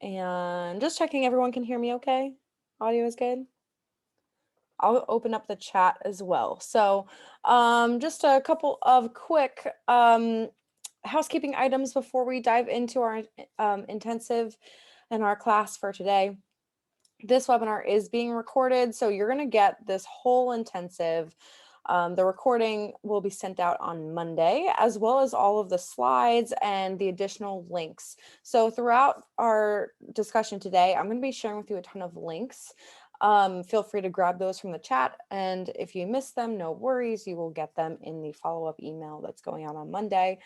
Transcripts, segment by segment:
And just checking everyone can hear me okay. Audio is good. I'll open up the chat as well. So just a couple of quick housekeeping items before we dive into our intensive and our class for today. This webinar is being recorded, so you're going to get this whole intensive. The recording will be sent out on Monday, as well as all of the slides and the additional links. So throughout our discussion today, I'm going to be sharing with you a ton of links. Feel free to grab those from the chat, and if you miss them, no worries, you will get them in the follow-up email that's going out on Monday.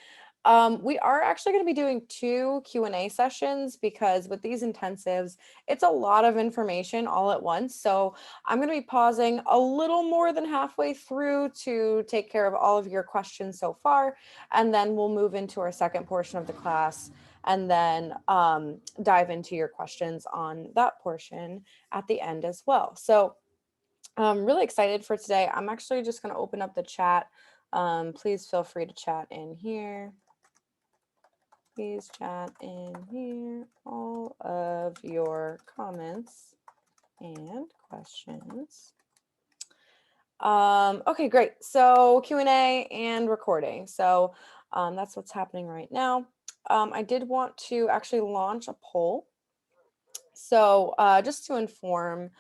We are actually going to be doing 2 Q&A sessions because with these intensives, it's a lot of information all at once. So I'm going to be pausing a little more than halfway through to take care of all of your questions so far. And then we'll move into our second portion of the class and then dive into your questions on that portion at the end as well. So I'm really excited for today. I'm actually just going to open up the chat. Please feel free to chat in here. Please chat in here all of your comments and questions. Okay, great. So Q&A and recording. So that's what's happening right now. I did want to actually launch a poll. So just to inform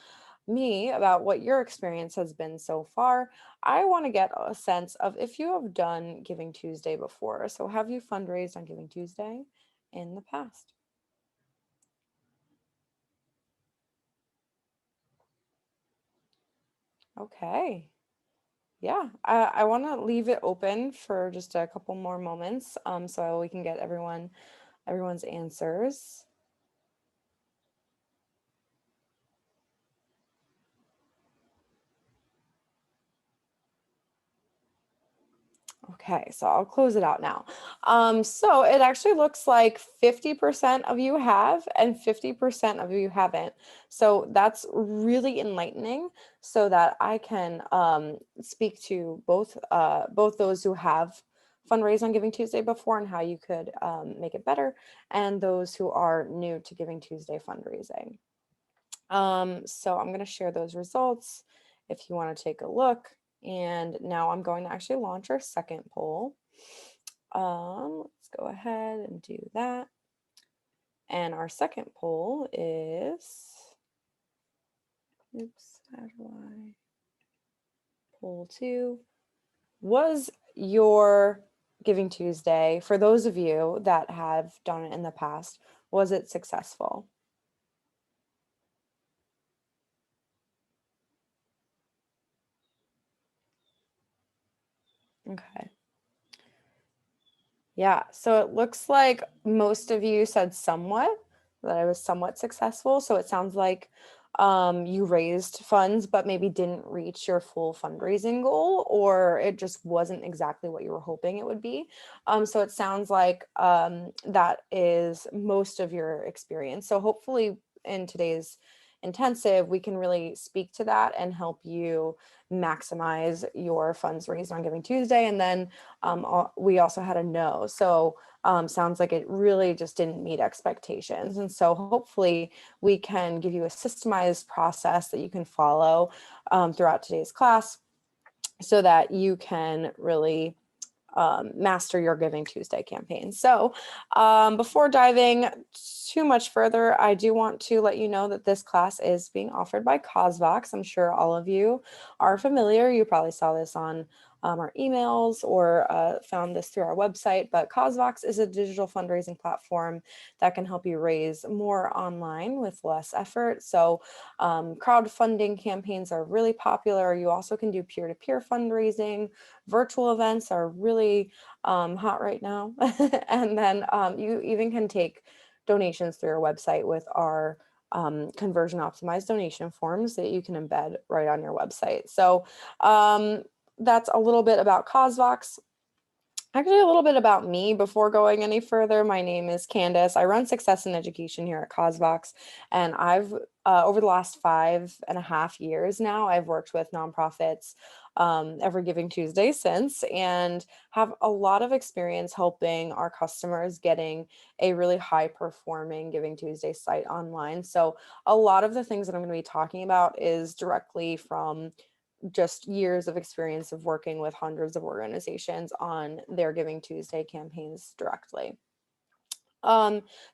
me about what your experience has been so far, I want to get a sense of if you have done Giving Tuesday before. So have you fundraised on Giving Tuesday in the past? Okay. Yeah, I want to leave it open for just a couple more moments so we can get everyone's answers. Okay, so I'll close it out now. So it actually looks like 50% of you have and 50% of you haven't. So that's really enlightening so that I can speak to both those who have fundraised on Giving Tuesday before and how you could make it better, and those who are new to Giving Tuesday fundraising. So I'm going to share those results if you want to take a look. And now I'm going to actually launch our second poll. Let's go ahead and do that. And our second poll is, oops, how do I, poll 2, was your Giving Tuesday, for those of you that have done it in the past, was it successful? Okay. Yeah, so it looks like most of you said somewhat, that I was somewhat successful. So it sounds like you raised funds, but maybe didn't reach your full fundraising goal, or it just wasn't exactly what you were hoping it would be. So it sounds like that is most of your experience. So hopefully in today's intensive, we can really speak to that and help you maximize your funds raised on Giving Tuesday. And then we also had a no. So sounds like it really just didn't meet expectations. And so hopefully we can give you a systemized process that you can follow throughout today's class so that you can really master your Giving Tuesday campaign. So before diving too much further, I do want to let you know that this class is being offered by CauseVox. I'm sure all of you are familiar. You probably saw this on our emails or found this through our website, but CauseVox is a digital fundraising platform that can help you raise more online with less effort. So crowdfunding campaigns are really popular. You also can do peer-to-peer fundraising. Virtual events are really hot right now. And then you even can take donations through our website with our conversion optimized donation forms that you can embed right on your website. So that's a little bit about CauseVox. Actually, a little bit about me before going any further. My name is Candace. I run success in education here at CauseVox, and I've over the last 5.5 years now, I've worked with nonprofits every Giving Tuesday since, and have a lot of experience helping our customers getting a really high performing Giving Tuesday site online. So a lot of the things that I'm going to be talking about is directly from just years of experience of working with hundreds of organizations on their Giving Tuesday campaigns directly.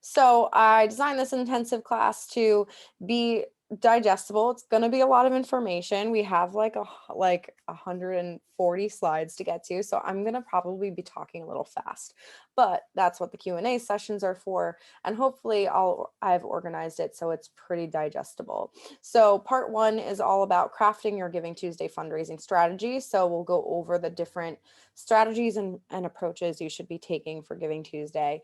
So I designed this intensive class to be digestible. It's going to be a lot of information. We have like 140 slides to get to, so I'm going to probably be talking a little fast, but that's what the Q&A sessions are for, and hopefully I've organized it so it's pretty digestible. So part 1 is all about crafting your Giving Tuesday fundraising strategy. So we'll go over the different strategies and approaches you should be taking for Giving Tuesday.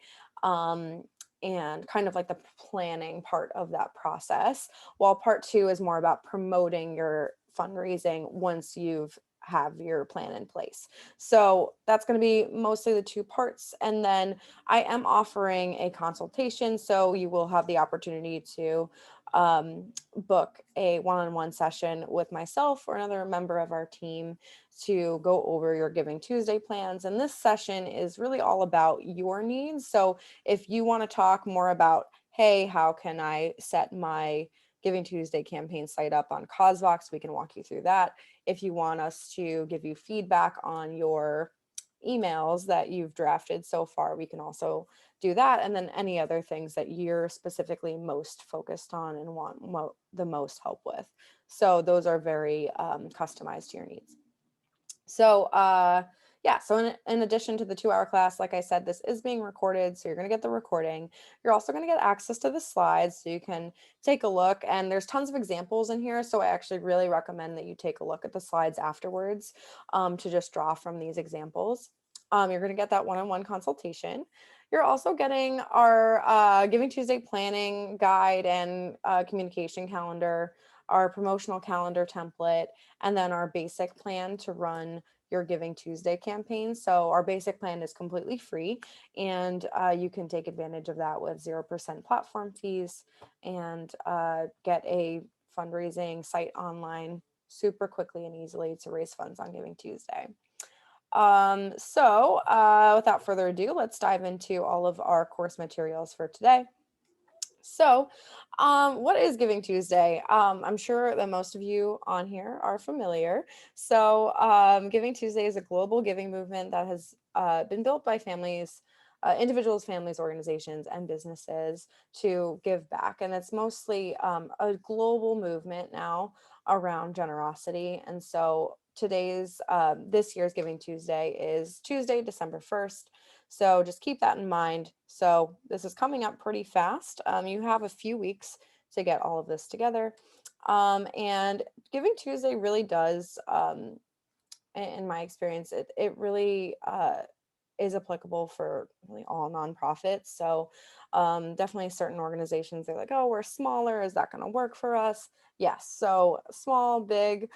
And kind of like the planning part of that process, while part 2 is more about promoting your fundraising once you've have your plan in place. So that's going to be mostly the 2 parts. And then I am offering a consultation, so you will have the opportunity to book a one-on-one session with myself or another member of our team to go over your Giving Tuesday plans. And this session is really all about your needs. So if you want to talk more about, hey, how can I set my Giving Tuesday campaign site up on CauseVox, we can walk you through that. If you want us to give you feedback on your emails that you've drafted so far, we can also do that. And then any other things that you're specifically most focused on and want the most help with. So those are very customized to your needs. So yeah, so in addition to the 2-hour class, like I said, this is being recorded, so you're going to get the recording. You're also going to get access to the slides, so you can take a look, and there's tons of examples in here, so I actually really recommend that you take a look at the slides afterwards to just draw from these examples. You're going to get that one-on-one consultation. You're also getting our Giving Tuesday planning guide and communication calendar, our promotional calendar template, and then our basic plan to run your Giving Tuesday campaign. So our basic plan is completely free, and you can take advantage of that with 0% platform fees and get a fundraising site online super quickly and easily to raise funds on Giving Tuesday. So without further ado, let's dive into all of our course materials for today. So what is Giving Tuesday? I'm sure that most of you on here are familiar. So Giving Tuesday is a global giving movement that has been built by families, individuals, families, organizations, and businesses to give back. And it's mostly a global movement now around generosity. And so this year's Giving Tuesday is Tuesday, December 1st. So just keep that in mind. So this is coming up pretty fast. You have a few weeks to get all of this together. And Giving Tuesday really does, in my experience, it really is applicable for really all nonprofits. So definitely certain organizations, they're like, oh, we're smaller. Is that going to work for us? Yes. So small, big,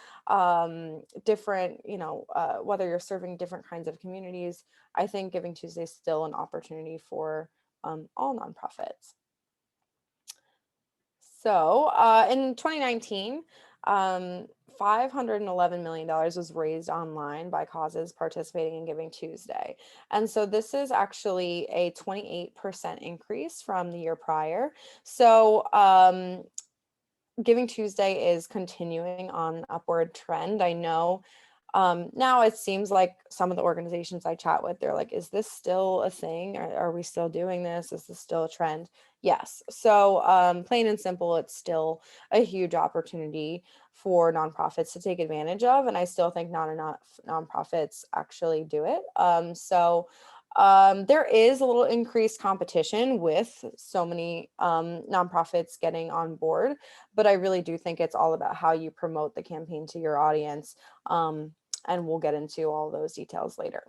different, whether you're serving different kinds of communities, I think Giving Tuesday is still an opportunity for all nonprofits. So in 2019, $511 million was raised online by causes participating in Giving Tuesday. And so this is actually a 28% increase from the year prior. So Giving Tuesday is continuing on an upward trend. I know now it seems like some of the organizations I chat with, they're like, is this still a thing? Are we still doing this? Is this still a trend? Yes. So plain and simple, it's still a huge opportunity for nonprofits to take advantage of. And I still think not enough nonprofits actually do it. There is a little increased competition with so many nonprofits getting on board, but I really do think it's all about how you promote the campaign to your audience. And we'll get into all those details later.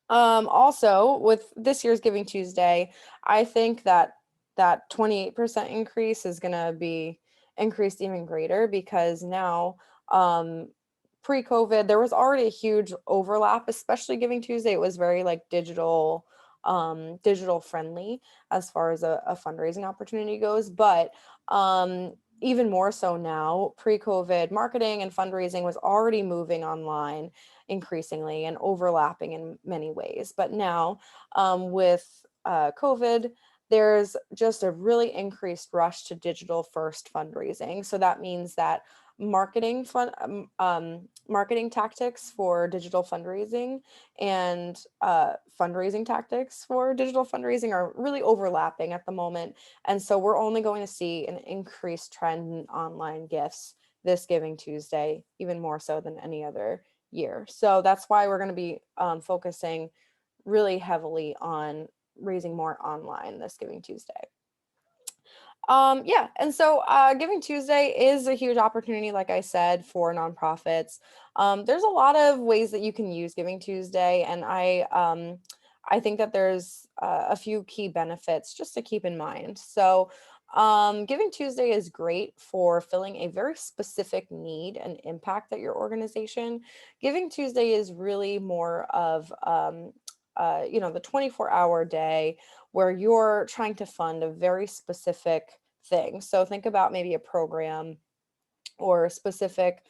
Also, with this year's Giving Tuesday, I think that 28% increase is going to be increased even greater, because now pre-COVID, there was already a huge overlap, especially Giving Tuesday. It was very like digital friendly as far as a fundraising opportunity goes. But even more so now, pre-COVID, marketing and fundraising was already moving online increasingly and overlapping in many ways. But now, with COVID, there's just a really increased rush to digital first fundraising. So that means that marketing tactics for digital fundraising and fundraising tactics for digital fundraising are really overlapping at the moment. And so we're only going to see an increased trend in online gifts this Giving Tuesday, even more so than any other year. So that's why we're going to be focusing really heavily on raising more online this Giving Tuesday. Yeah, and so Giving Tuesday is a huge opportunity, like I said, for nonprofits. There's a lot of ways that you can use Giving Tuesday, and I think that there's a few key benefits just to keep in mind. So Giving Tuesday is great for filling a very specific need and impact at your organization. Giving Tuesday is really more of the 24-hour day where you're trying to fund a very specific thing. So think about maybe a program or a specific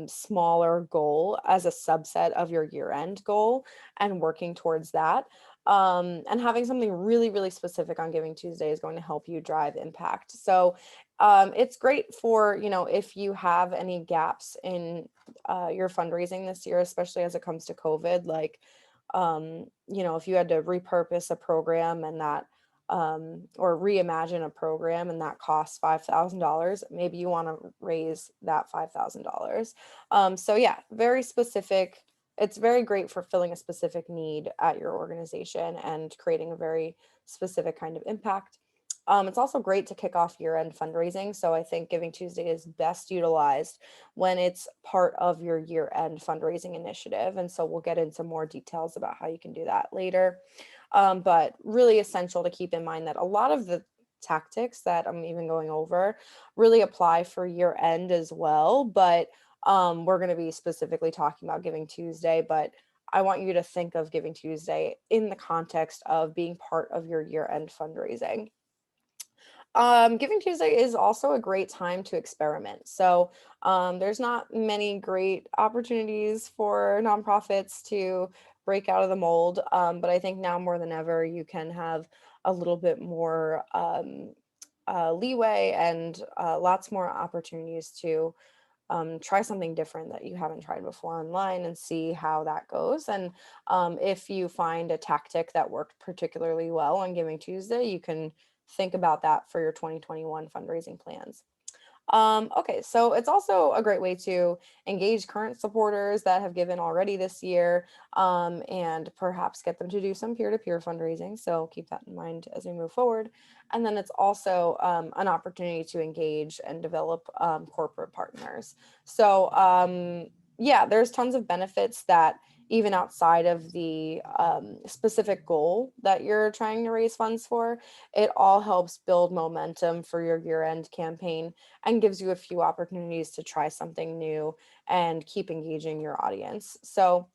smaller goal as a subset of your year-end goal and working towards that. And having something really, really specific on Giving Tuesday is going to help you drive impact. So it's great for, if you have any gaps in your fundraising this year, especially as it comes to COVID, like, if you had to repurpose a program and that or reimagine a program and that costs $5,000, maybe you want to raise that $5,000. So yeah, very specific. It's very great for filling a specific need at your organization and creating a very specific kind of impact. It's also great to kick off year-end fundraising. So I think Giving Tuesday is best utilized when it's part of your year-end fundraising initiative. And so we'll get into more details about how you can do that later. But really essential to keep in mind that a lot of the tactics that I'm even going over really apply for year end as well. But we're going to be specifically talking about Giving Tuesday, but I want you to think of Giving Tuesday in the context of being part of your year end fundraising. Giving Tuesday is also a great time to experiment. So there's not many great opportunities for nonprofits to break out of the mold, but I think now more than ever, you can have a little bit more leeway and lots more opportunities to try something different that you haven't tried before online and see how that goes. And if you find a tactic that worked particularly well on Giving Tuesday, you can think about that for your 2021 fundraising plans. Okay, so it's also a great way to engage current supporters that have given already this year and perhaps get them to do some peer-to-peer fundraising. So keep that in mind as we move forward. And then it's also an opportunity to engage and develop corporate partners. So yeah, there's tons of benefits that even outside of the specific goal that you're trying to raise funds for, it all helps build momentum for your year-end campaign and gives you a few opportunities to try something new and keep engaging your audience. So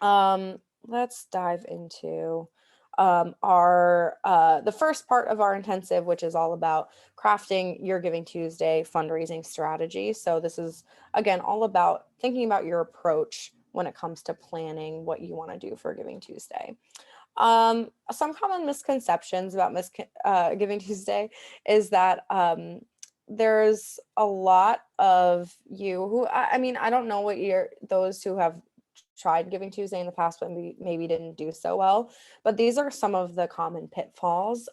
let's dive into our the first part of our intensive, which is all about crafting your Giving Tuesday fundraising strategy. So this is, again, all about thinking about your approach when it comes to planning what you want to do for Giving Tuesday. Some common misconceptions about Giving Tuesday is that there's a lot of you who, I mean, I don't know what those who have tried Giving Tuesday in the past, but maybe didn't do so well, but these are some of the common pitfalls.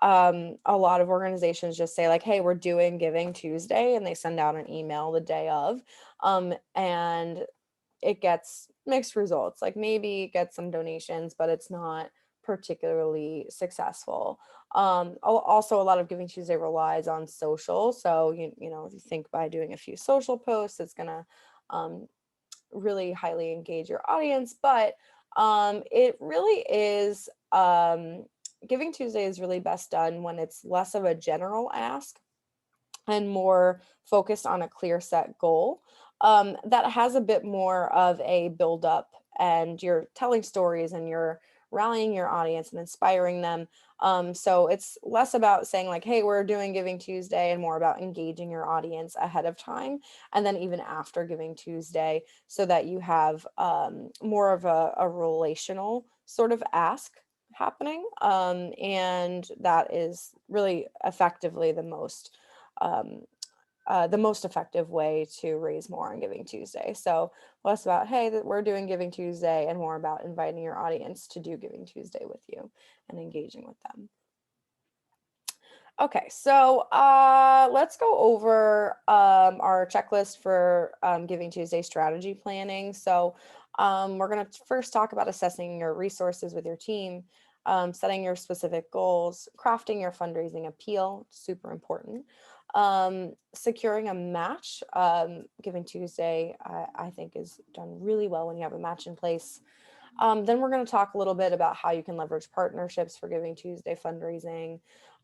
A lot of organizations just say like, hey, we're doing Giving Tuesday, and they send out an email the day of, and it gets mixed results. Like maybe it gets some donations, but it's not particularly successful. Also, a lot of Giving Tuesday relies on social. So, if you think by doing a few social posts, it's going to really highly engage your audience. But it really is, Giving Tuesday is really best done when it's less of a general ask and more focused on a clear set goal that has a bit more of a build up, and you're telling stories and you're rallying your audience and inspiring them So it's less about saying like, hey, we're doing Giving Tuesday, and more about engaging your audience ahead of time and then even after Giving Tuesday, so that you have more of a relational sort of ask happening. And that is really effectively um, the most effective way to raise more on Giving Tuesday. So less about, hey, that we're doing Giving Tuesday, and more about inviting your audience to do Giving Tuesday with you and engaging with them. Okay, so let's go over our checklist for Giving Tuesday strategy planning. So we're going to first talk about assessing your resources with your team, setting your specific goals, crafting your fundraising appeal, super important, securing a match. Giving Tuesday, I think, is done really well when you have a match in place. Then we're going to talk a little bit about how you can leverage partnerships for Giving Tuesday fundraising,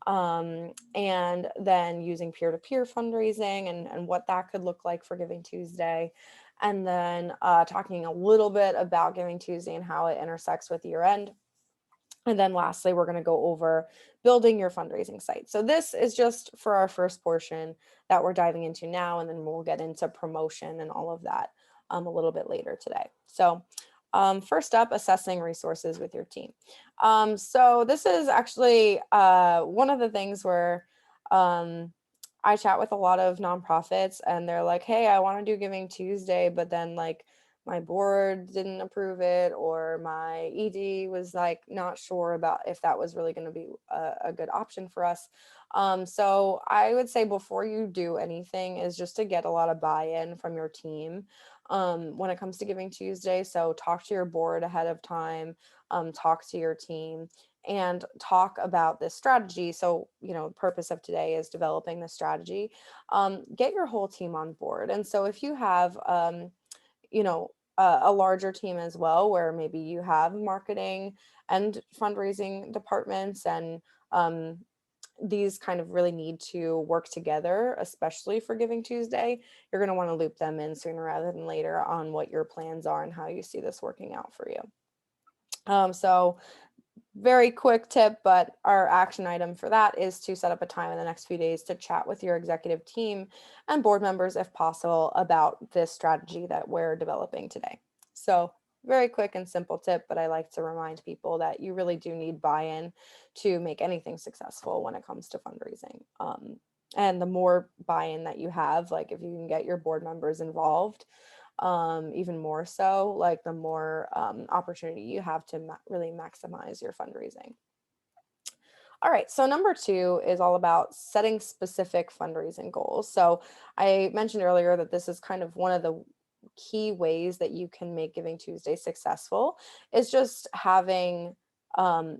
and then using peer-to-peer fundraising and what that could look like for Giving Tuesday. And then talking a little bit about Giving Tuesday and how it intersects with year end. And then lastly, we're going to go over building your fundraising site. So this is just for our first portion that we're diving into now, and then we'll get into promotion and all of that a little bit later today. So first up, assessing resources with your team. So this is actually one of the things where I chat with a lot of nonprofits, and they're like, hey, I want to do Giving Tuesday, but then like my board didn't approve it, or my ED was like not sure about if that was really going to be a good option for us. So I would say before you do anything is just to get a lot of buy-in from your team when it comes to Giving Tuesday. So talk to your board ahead of time, talk to your team, and talk about this strategy. So, the purpose of today is developing the strategy. Get your whole team on board. And so if you have, a larger team as well, where maybe you have marketing and fundraising departments, and these kind of really need to work together, especially for Giving Tuesday, you're going to want to loop them in sooner rather than later on what your plans are and how you see this working out for you. So very quick tip, but our action item for that is to set up a time in the next few days to chat with your executive team and board members, if possible, about this strategy that we're developing today. So very quick and simple tip, but I like to remind people that you really do need buy-in to make anything successful when it comes to fundraising. And the more buy-in that you have, like if you can get your board members involved, even more so, like the more opportunity you have to really maximize your fundraising. All right, so number 2 is all about setting specific fundraising goals. So I mentioned earlier that this is kind of one of the key ways that you can make Giving Tuesday successful, is just having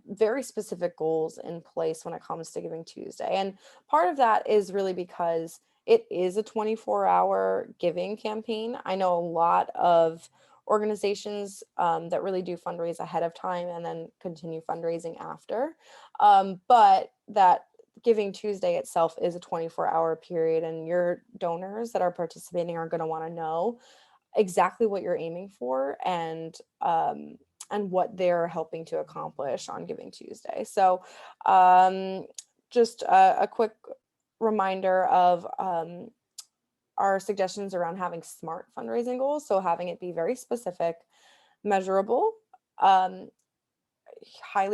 very specific goals in place when it comes to Giving Tuesday. And part of that is really because it is a 24-hour giving campaign. I know a lot of organizations that really do fundraise ahead of time and then continue fundraising after. But that Giving Tuesday itself is a 24-hour period, and your donors that are participating are going to want to know exactly what you're aiming for, and what they're helping to accomplish on Giving Tuesday. So just a quick reminder of our suggestions around having SMART fundraising goals. So having it be very specific, measurable, highly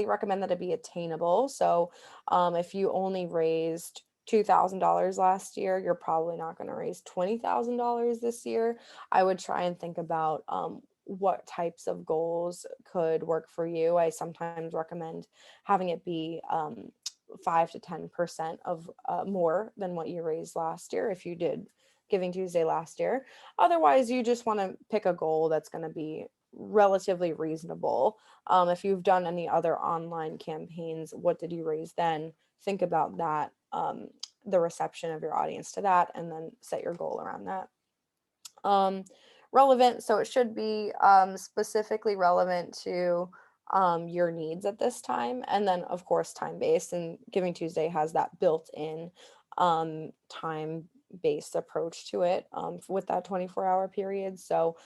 recommend that it be attainable. So if you only raised $2,000 last year, you're probably not going to raise $20,000 this year. I would try and think about what types of goals could work for you. I sometimes recommend having it be 5 to 10% of more than what you raised last year if you did Giving Tuesday last year. Otherwise, you just want to pick a goal that's going to be relatively reasonable. If you've done any other online campaigns, what did you raise then? Think about that, the reception of your audience to that, and then set your goal around that. Relevant, so it should be specifically relevant to your needs at this time, and then of course time-based, and Giving Tuesday has that built-in time-based approach to it with that 24-hour period. So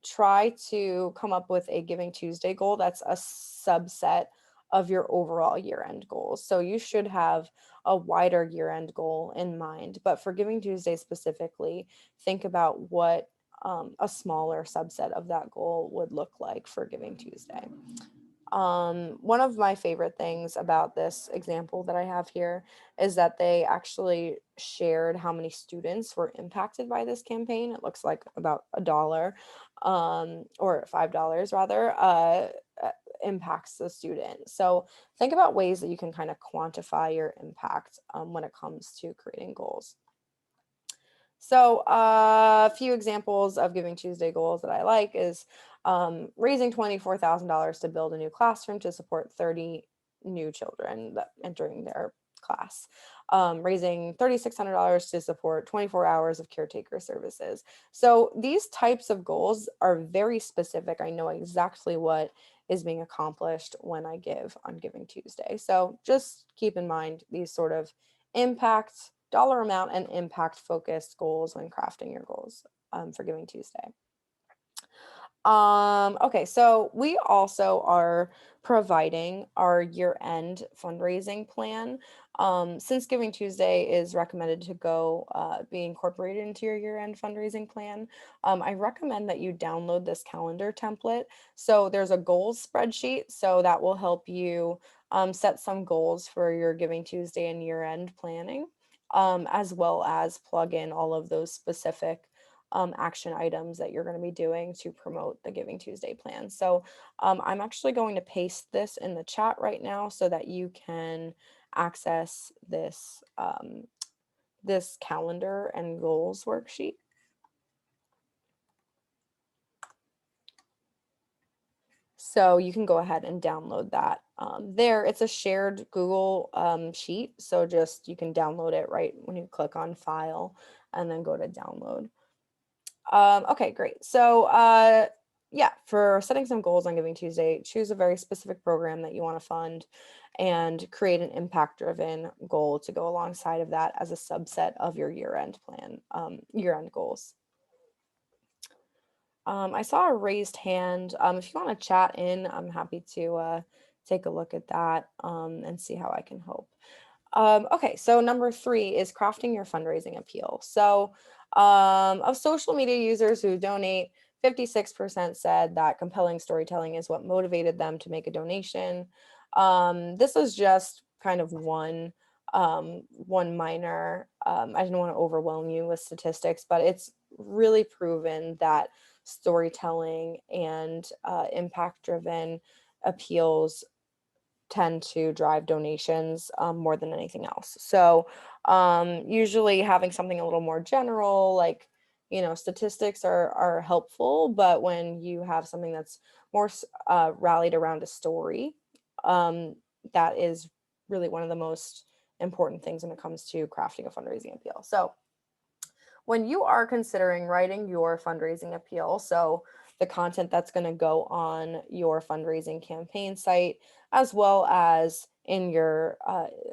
try to come up with a Giving Tuesday goal that's a subset of your overall year-end goals. So you should have a wider year-end goal in mind. But for Giving Tuesday specifically, think about what a smaller subset of that goal would look like for Giving Tuesday. One of my favorite things about this example that I have here is that they actually shared how many students were impacted by this campaign. It looks like about $1, or $5 rather, impacts the student. So think about ways that you can kind of quantify your impact when it comes to creating goals. So a few examples of Giving Tuesday goals that I like is raising $24,000 to build a new classroom to support 30 new children that entering their class. Raising $3,600 to support 24 hours of caretaker services. So these types of goals are very specific. I know exactly what is being accomplished when I give on Giving Tuesday. So just keep in mind these sort of impact, dollar amount, and impact focused goals when crafting your goals for Giving Tuesday. Okay, so we also are providing our year-end fundraising plan. Since Giving Tuesday is recommended to go be incorporated into your year-end fundraising plan, I recommend that you download this calendar template. So there's a goals spreadsheet, so that will help you set some goals for your Giving Tuesday and year-end planning, as well as plug in all of those specific action items that you're going to be doing to promote the Giving Tuesday plan. So I'm actually going to paste this in the chat right now so that you can access this this calendar and goals worksheet. So you can go ahead and download that there. It's a shared Google sheet. So just you can download it right when you click on file and then go to download. Okay, great. So yeah, for setting some goals on Giving Tuesday, choose a very specific program that you want to fund and create an impact-driven goal to go alongside of that as a subset of your year-end plan, year-end goals. I saw a raised hand. If you want to chat in, I'm happy to take a look at that and see how I can help. Okay, so number 3 is crafting your fundraising appeal. So of social media users who donate, 56% said that compelling storytelling is what motivated them to make a donation. This is just kind of one minor, I don't want to overwhelm you with statistics, but it's really proven that storytelling and impact-driven appeals tend to drive donations more than anything else. So usually having something a little more general, like, statistics are helpful, but when you have something that's more rallied around a story, that is really one of the most important things when it comes to crafting a fundraising appeal. So when you are considering writing your fundraising appeal, so the content that's going to go on your fundraising campaign site, as well as in your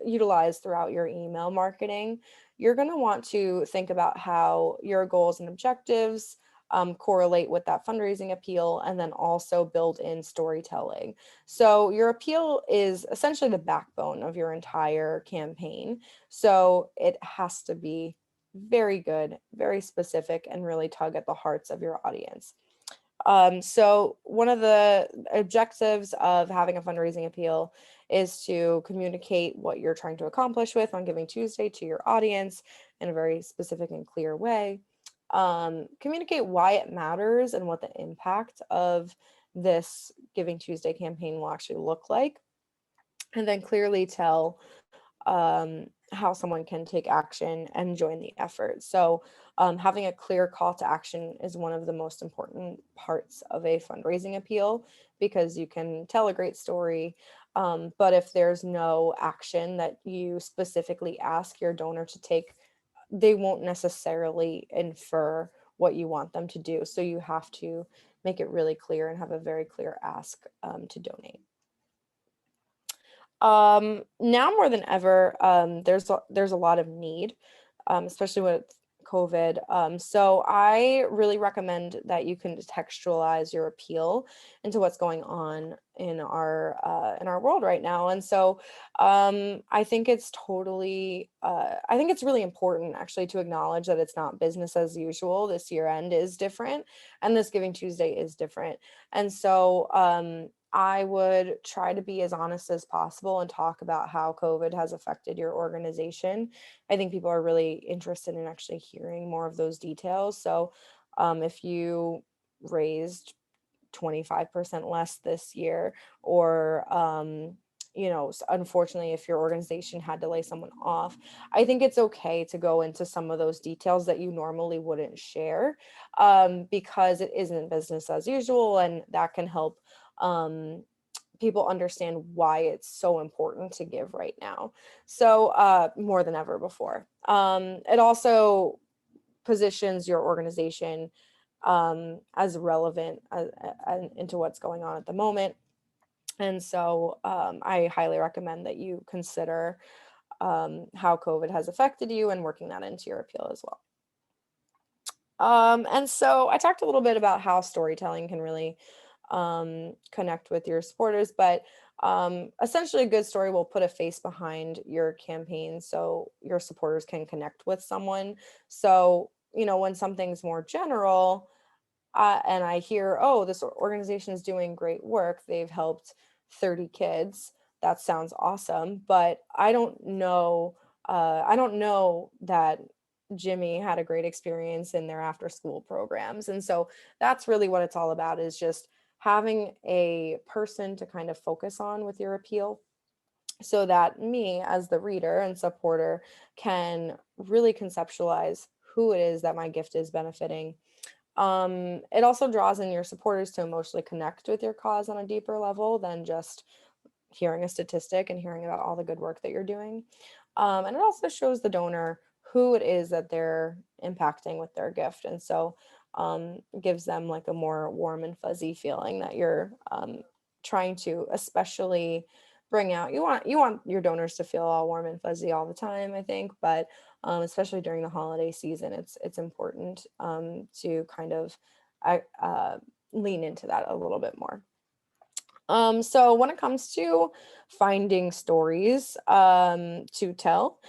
utilized throughout your email marketing, you're going to want to think about how your goals and objectives correlate with that fundraising appeal, and then also build in storytelling. So your appeal is essentially the backbone of your entire campaign. So it has to be very good, very specific, and really tug at the hearts of your audience. So one of the objectives of having a fundraising appeal is to communicate what you're trying to accomplish with on Giving Tuesday to your audience in a very specific and clear way. Communicate why it matters and what the impact of this Giving Tuesday campaign will actually look like. And then clearly tell how someone can take action and join the effort. So having a clear call to action is one of the most important parts of a fundraising appeal, because you can tell a great story, but if there's no action that you specifically ask your donor to take, they won't necessarily infer what you want them to do. So you have to make it really clear and have a very clear ask to donate. Now more than ever, there's a lot of need, especially with COVID. So I really recommend that you can contextualize your appeal into what's going on in our world right now. And so I think it's totally I think it's really important actually to acknowledge that it's not business as usual. This year end is different, and this Giving Tuesday is different. And so I would try to be as honest as possible and talk about how COVID has affected your organization. I think people are really interested in actually hearing more of those details. So if you raised 25% less this year, or unfortunately, if your organization had to lay someone off, I think it's okay to go into some of those details that you normally wouldn't share, because it isn't business as usual, and that can help people understand why it's so important to give right now. So more than ever before. It also positions your organization as relevant into what's going on at the moment. And so I highly recommend that you consider how COVID has affected you and working that into your appeal as well. And so I talked a little bit about how storytelling can really connect with your supporters, but essentially a good story will put a face behind your campaign so your supporters can connect with someone. So, when something's more general, and I hear, oh, this organization is doing great work, they've helped 30 kids, that sounds awesome, but I don't know that Jimmy had a great experience in their after school programs. And so that's really what it's all about, is just having a person to kind of focus on with your appeal, so that me as the reader and supporter can really conceptualize who it is that my gift is benefiting. It also draws in your supporters to emotionally connect with your cause on a deeper level than just hearing a statistic and hearing about all the good work that you're doing. And it also shows the donor who it is that they're impacting with their gift. And so gives them like a more warm and fuzzy feeling that you're trying to especially bring out. You want your donors to feel all warm and fuzzy all the time, I think, but especially during the holiday season, it's important to kind of lean into that a little bit more. So when it comes to finding stories to tell,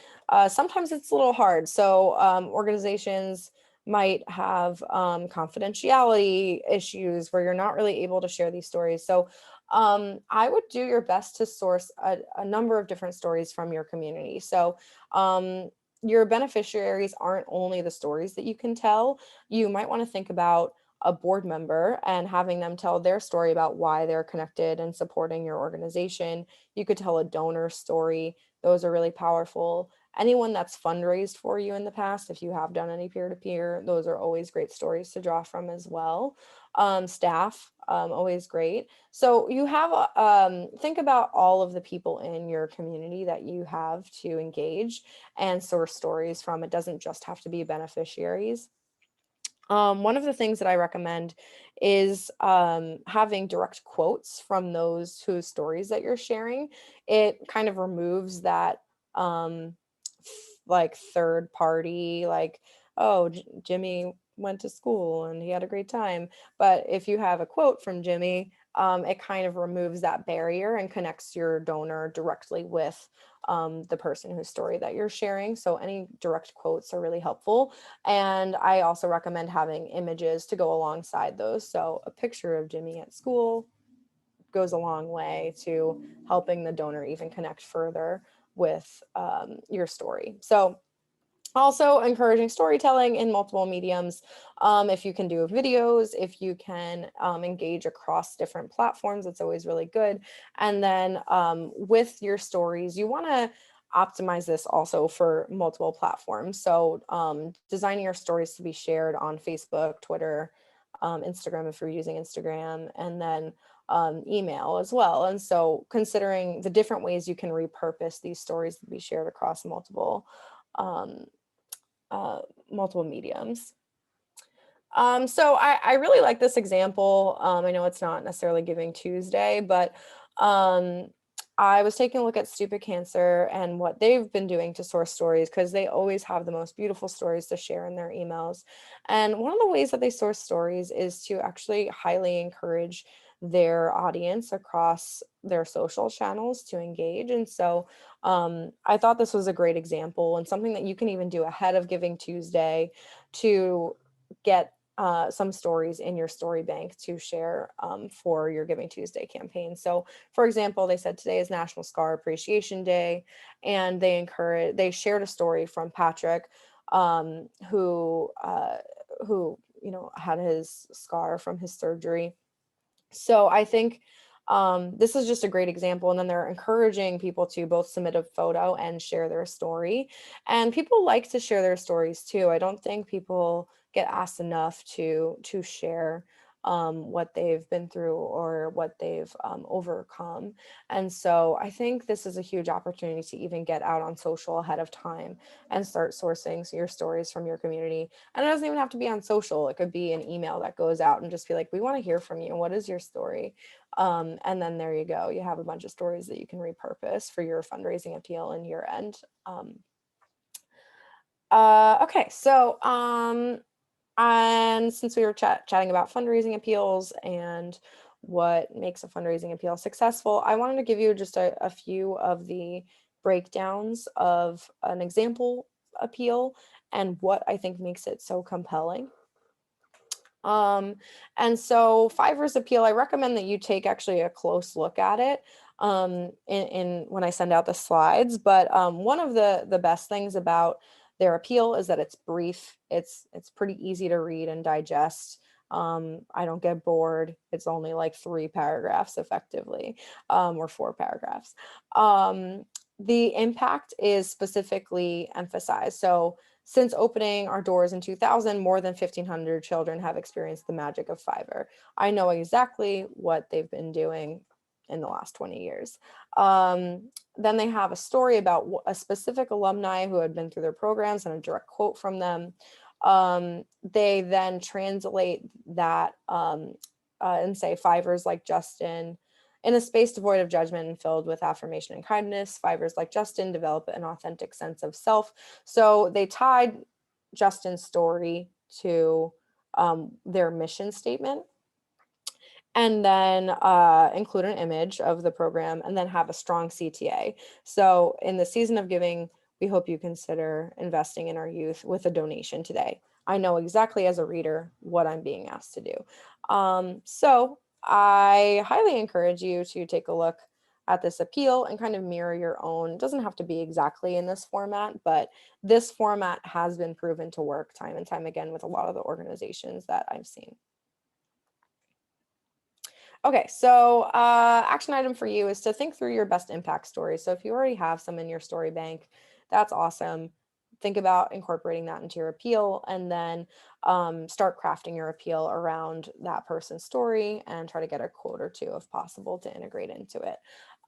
sometimes it's a little hard. So organizations might have confidentiality issues where you're not really able to share these stories. So I would do your best to source a number of different stories from your community. So your beneficiaries aren't only the stories that you can tell. You might want to think about a board member and having them tell their story about why they're connected and supporting your organization. You could tell a donor story. Those are really powerful. Anyone that's fundraised for you in the past, if you have done any peer-to-peer, those are always great stories to draw from as well. Staff, always great. So you have, think about all of the people in your community that you have to engage and source stories from. It doesn't just have to be beneficiaries. One of the things that I recommend is having direct quotes from those whose stories that you're sharing. It kind of removes that like third party, like, oh, Jimmy went to school and he had a great time. But if you have a quote from Jimmy, it kind of removes that barrier and connects your donor directly with the person whose story that you're sharing. So any direct quotes are really helpful. And I also recommend having images to go alongside those. So a picture of Jimmy at school goes a long way to helping the donor even connect further with your story. So also encouraging storytelling in multiple mediums. If you can do videos, if you can engage across different platforms, it's always really good. And then with your stories, you want to optimize this also for multiple platforms. So designing your stories to be shared on Facebook, Twitter, Instagram if you're using Instagram, and then email as well. And so considering the different ways you can repurpose these stories to be shared across um, multiple mediums. So I really like this example. I know it's not necessarily Giving Tuesday, but I was taking a look at Stupid Cancer and what they've been doing to source stories, because they always have the most beautiful stories to share in their emails. And one of the ways that they source stories is to actually highly encourage their audience across their social channels to engage. And so I thought this was a great example and something that you can even do ahead of Giving Tuesday to get some stories in your story bank to share for your Giving Tuesday campaign. So for example, they said today is National Scar Appreciation Day, and they shared a story from Patrick, who had his scar from his surgery. So I think this is just a great example. And then they're encouraging people to both submit a photo and share their story. And people like to share their stories too. I don't think people get asked enough to share what they've been through or what they've overcome. And so I think this is a huge opportunity to even get out on social ahead of time and start sourcing your stories from your community. And it doesn't even have to be on social. It could be an email that goes out and just be like, we want to hear from you. What is your story? And then there you go. You have a bunch of stories that you can repurpose for your fundraising appeal and year end. Okay, so and since we were chatting about fundraising appeals and what makes a fundraising appeal successful, I wanted to give you just a few of the breakdowns of an example appeal and what I think makes it so compelling. And so Fiverr's appeal, I recommend that you take actually a close look at it in when I send out the slides. But one of the best things about their appeal is that it's brief. It's pretty easy to read and digest. I don't get bored. It's only like 3 paragraphs effectively, or 4 paragraphs. The impact is specifically emphasized. So since opening our doors in 2000, more than 1,500 children have experienced the magic of Fiverr. I know exactly what they've been doing in the last 20 years. Then they have a story about a specific alumni who had been through their programs and a direct quote from them. They then translate that and say Fiverr's like Justin. In a space devoid of judgment and filled with affirmation and kindness, Fiverr's like Justin develop an authentic sense of self. So they tied Justin's story to their mission statement, and then include an image of the program, and then have a strong CTA. So in the season of giving, we hope you consider investing in our youth with a donation today. I know exactly as a reader what I'm being asked to do. So I highly encourage you to take a look at this appeal and kind of mirror your own. It doesn't have to be exactly in this format, but this format has been proven to work time and time again with a lot of the organizations that I've seen. Okay, so action item for you is to think through your best impact stories. So if you already have some in your story bank, that's awesome. Think about incorporating that into your appeal, and then start crafting your appeal around that person's story and try to get a quote or two if possible to integrate into it.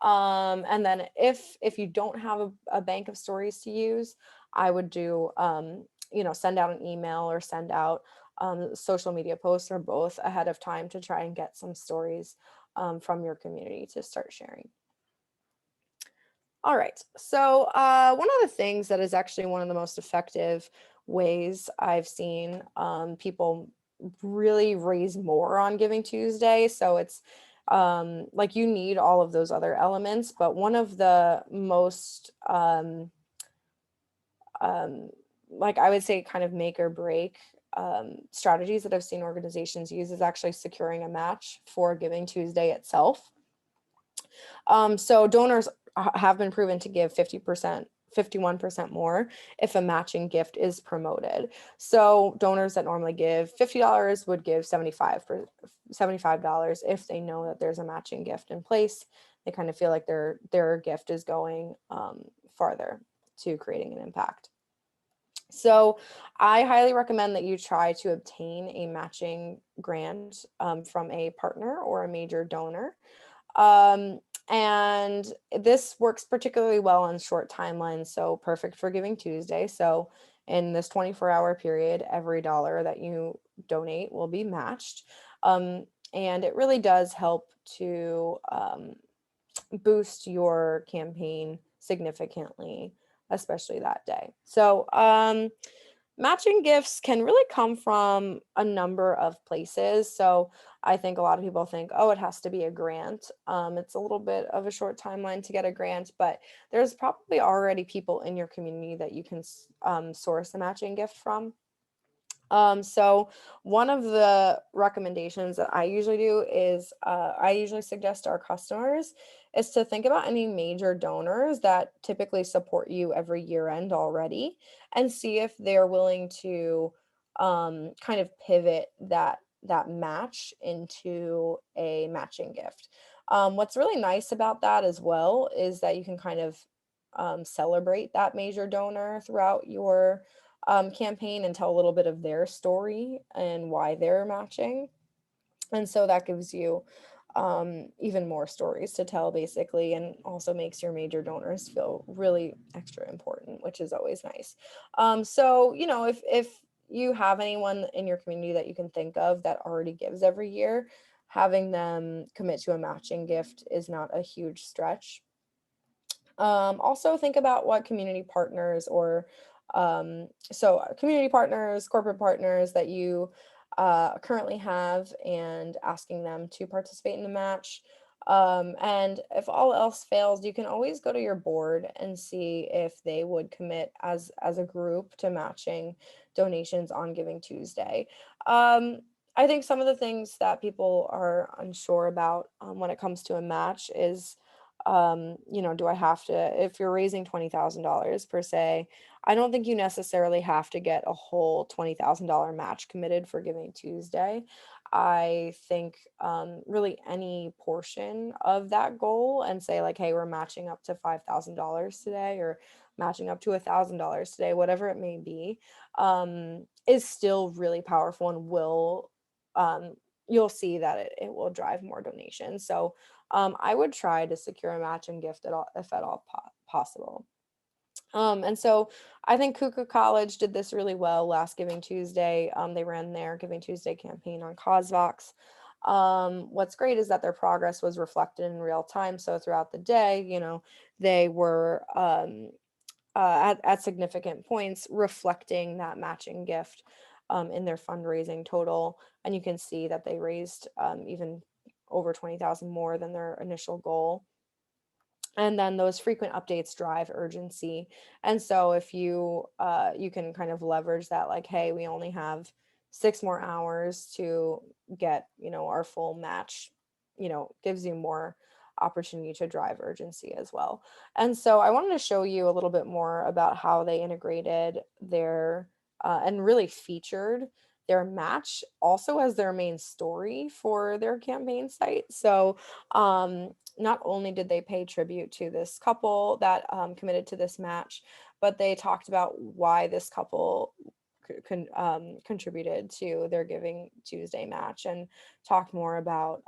And then if you don't have a bank of stories to use, I would do, send out an email or send out social media posts or both ahead of time to try and get some stories from your community to start sharing. All right, so one of the things that is actually one of the most effective ways I've seen people really raise more on Giving Tuesday. So it's like you need all of those other elements, but one of the most like I would say kind of make or break strategies that I've seen organizations use is actually securing a match for Giving Tuesday itself. So donors have been proven to give 50%, 51% more if a matching gift is promoted. So donors that normally give $50 would give $75 if they know that there's a matching gift in place. They kind of feel like their gift is going farther to creating an impact. So I highly recommend that you try to obtain a matching grant from a partner or a major donor. And this works particularly well on short timelines, so perfect for Giving Tuesday. So in this 24-hour period, every dollar that you donate will be matched. And it really does help to boost your campaign significantly, especially that day. So Matching gifts can really come from a number of places. So I think a lot of people think, oh, it has to be a grant. It's a little bit of a short timeline to get a grant, but there's probably already people in your community that you can source a matching gift from. So one of the recommendations that I usually do is I usually suggest to our customers is to think about any major donors that typically support you every year end already and see if they're willing to kind of pivot that match into a matching gift. What's really nice about that as well is that you can kind of celebrate that major donor throughout your campaign and tell a little bit of their story and why they're matching. And so that gives you even more stories to tell, basically, and also makes your major donors feel really extra important, which is always nice. So, you know, if you have anyone in your community that you can think of that already gives every year, having them commit to a matching gift is not a huge stretch. Also think about what community partners or community partners, corporate partners that you currently have and asking them to participate in the match. And if all else fails, you can always go to your board and see if they would commit as a group to matching donations on Giving Tuesday. I think some of the things that people are unsure about when it comes to a match is you know, do I have to, if you're raising $20,000 per se, I don't think you necessarily have to get a whole $20,000 match committed for Giving Tuesday. I think really any portion of that goal and say like, hey, we're matching up to $5,000 today or matching up to $1,000 today, whatever it may be, is still really powerful and will, you'll see that it will drive more donations. So I would try to secure a matching gift at all, if at all possible. And so I think Kuka College did this really well last Giving Tuesday. They ran their Giving Tuesday campaign on CauseVox. What's great is that their progress was reflected in real time. So throughout the day, you know, they were at significant points reflecting that matching gift in their fundraising total. And you can see that they raised even over 20,000 more than their initial goal. And then those frequent updates drive urgency. And so if you you can kind of leverage that, like, hey, we only have 6 more hours to get, you know, our full match, you know, gives you more opportunity to drive urgency as well. And so I wanted to show you a little bit more about how they integrated their and really featured their match also as their main story for their campaign site. So not only did they pay tribute to this couple that committed to this match, but they talked about why this couple contributed to their Giving Tuesday match and talked more about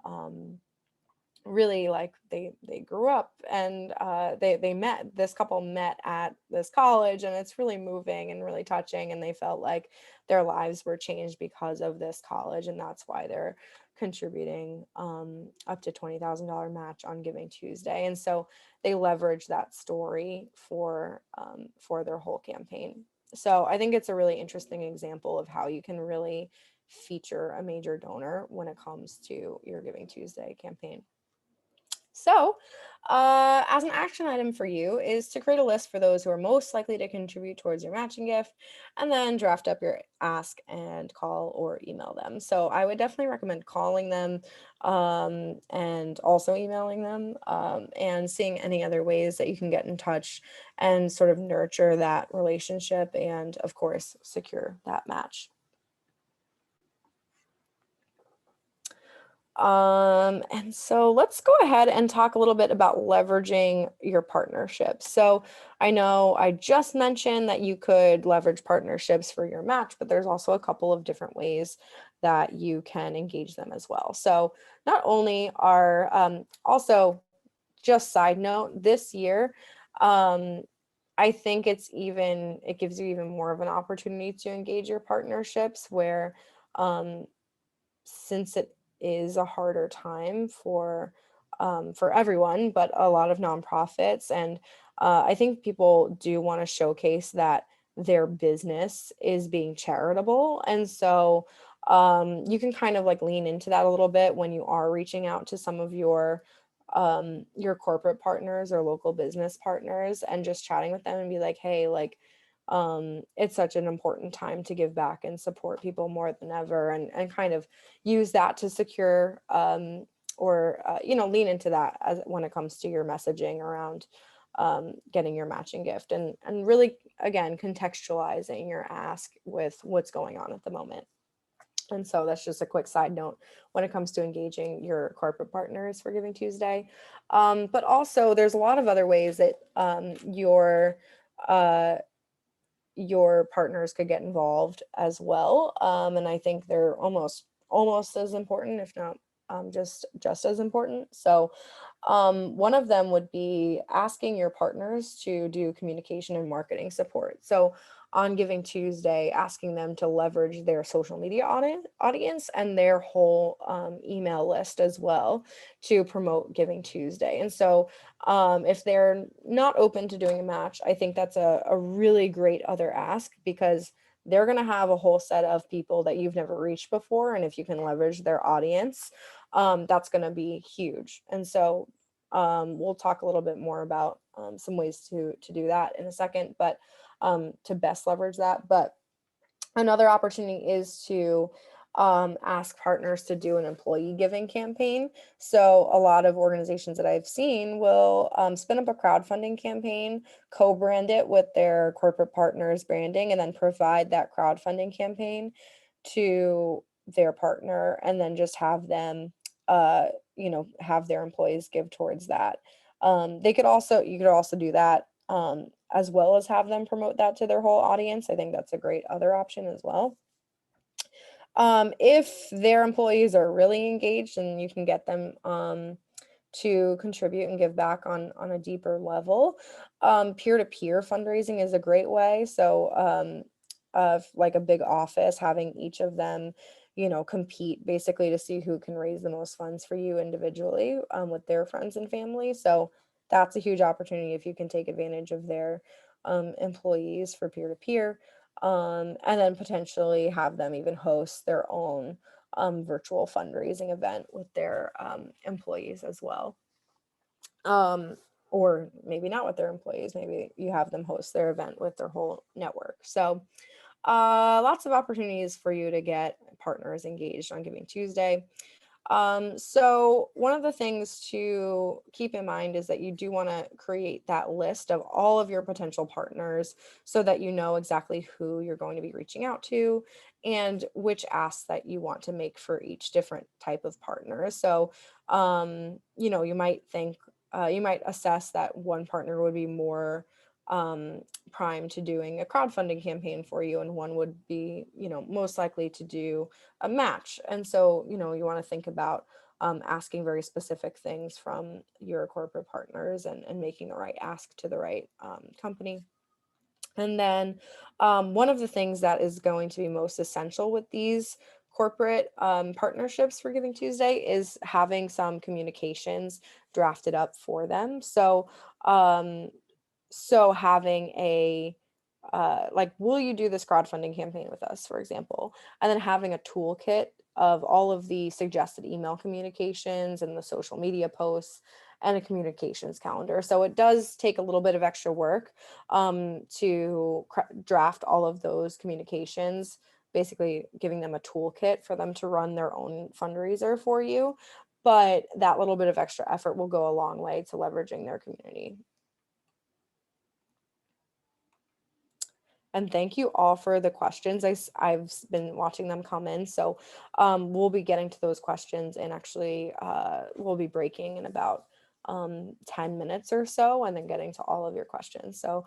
really like they grew up and they met, this couple met at this college, and it's really moving and really touching, and they felt like their lives were changed because of this college, and that's why they're contributing up to $20,000 match on Giving Tuesday. And so they leverage that story for their whole campaign. So I think it's a really interesting example of how you can really feature a major donor when it comes to your Giving Tuesday campaign. So, as an action item for you is to create a list for those who are most likely to contribute towards your matching gift, and then draft up your ask and call or email them. So I would definitely recommend calling them and also emailing them and seeing any other ways that you can get in touch and sort of nurture that relationship and, of course, secure that match. And so let's go ahead and talk a little bit about leveraging your partnerships. So I know I just mentioned that you could leverage partnerships for your match, but there's also a couple of different ways that you can engage them as well. So not only are also, just side note, this year, I think it gives you even more of an opportunity to engage your partnerships where um, since it is a harder time for everyone, but a lot of nonprofits. And I think people do want to showcase that their business is being charitable. And so you can kind of like lean into that a little bit when you are reaching out to some of your corporate partners or local business partners, and just chatting with them and be like, hey, like, it's such an important time to give back and support people more than ever, and kind of use that to secure or lean into that as when it comes to your messaging around getting your matching gift, and really, again, contextualizing your ask with what's going on at the moment. And so that's just a quick side note when it comes to engaging your corporate partners for Giving Tuesday. But also, there's a lot of other ways that uh, your partners could get involved as well. And I think they're almost as important, if not just as important. So one of them would be asking your partners to do communication and marketing support. So on Giving Tuesday, asking them to leverage their social media audience and their whole email list as well to promote Giving Tuesday. And so if they're not open to doing a match, I think that's a really great other ask, because they're going to have a whole set of people that you've never reached before. And if you can leverage their audience, that's going to be huge. And so we'll talk a little bit more about some ways to do that in a second, but to best leverage that. But another opportunity is to ask partners to do an employee giving campaign. So a lot of organizations that I've seen will spin up a crowdfunding campaign, co-brand it with their corporate partners branding, and then provide that crowdfunding campaign to their partner, and then just have them have their employees give towards that. You could also do that as well as have them promote that to their whole audience. I think that's a great other option as well. If their employees are really engaged, and you can get them to contribute and give back on a deeper level, peer-to-peer fundraising is a great way. So of like a big office, having each of them compete basically to see who can raise the most funds for you individually with their friends and family. So that's a huge opportunity if you can take advantage of their employees for peer-to-peer, and then potentially have them even host their own virtual fundraising event with their employees as well. Or maybe not with their employees, maybe you have them host their event with their whole network. So lots of opportunities for you to get partners engaged on Giving Tuesday. So one of the things to keep in mind is that you do want to create that list of all of your potential partners, so that you know exactly who you're going to be reaching out to and which asks that you want to make for each different type of partner. So you might assess that one partner would be more primed to doing a crowdfunding campaign for you, and one would be most likely to do a match. And so you want to think about asking very specific things from your corporate partners, and making the right ask to the right company. And then one of the things that is going to be most essential with these corporate partnerships for Giving Tuesday is having some communications drafted up for them. Um, so having a like, will you do this crowdfunding campaign with us, for example, and then having a toolkit of all of the suggested email communications and the social media posts, and a communications calendar. So it does take a little bit of extra work to draft all of those communications, basically giving them a toolkit for them to run their own fundraiser for you. But that little bit of extra effort will go a long way to leveraging their community. And thank you all for the questions. I've been watching them come in. So we'll be getting to those questions, and actually we'll be breaking in about 10 minutes or so, and then getting to all of your questions. So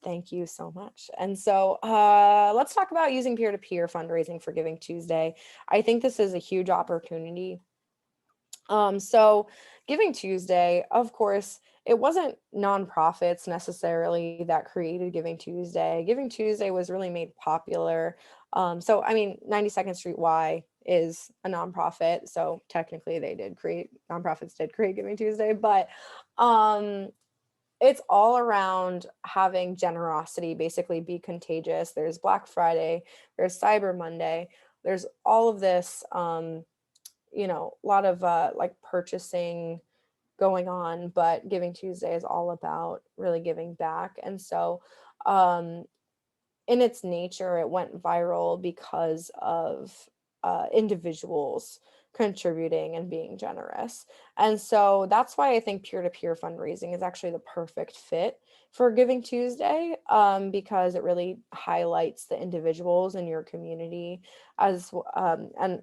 thank you so much. And so let's talk about using peer-to-peer fundraising for Giving Tuesday. I think this is a huge opportunity. So Giving Tuesday, of course, it wasn't nonprofits necessarily that created Giving Tuesday. Giving Tuesday was really made popular. So I mean, 92nd Street Y is a nonprofit, so technically nonprofits did create Giving Tuesday, but It's all around having generosity basically be contagious. There's Black Friday, there's Cyber Monday, there's all of this, a lot of like purchasing going on, but Giving Tuesday is all about really giving back. And so, um, in its nature, it went viral because of individuals contributing and being generous. And so that's why I think peer to peer fundraising is actually the perfect fit for Giving Tuesday, because it really highlights the individuals in your community and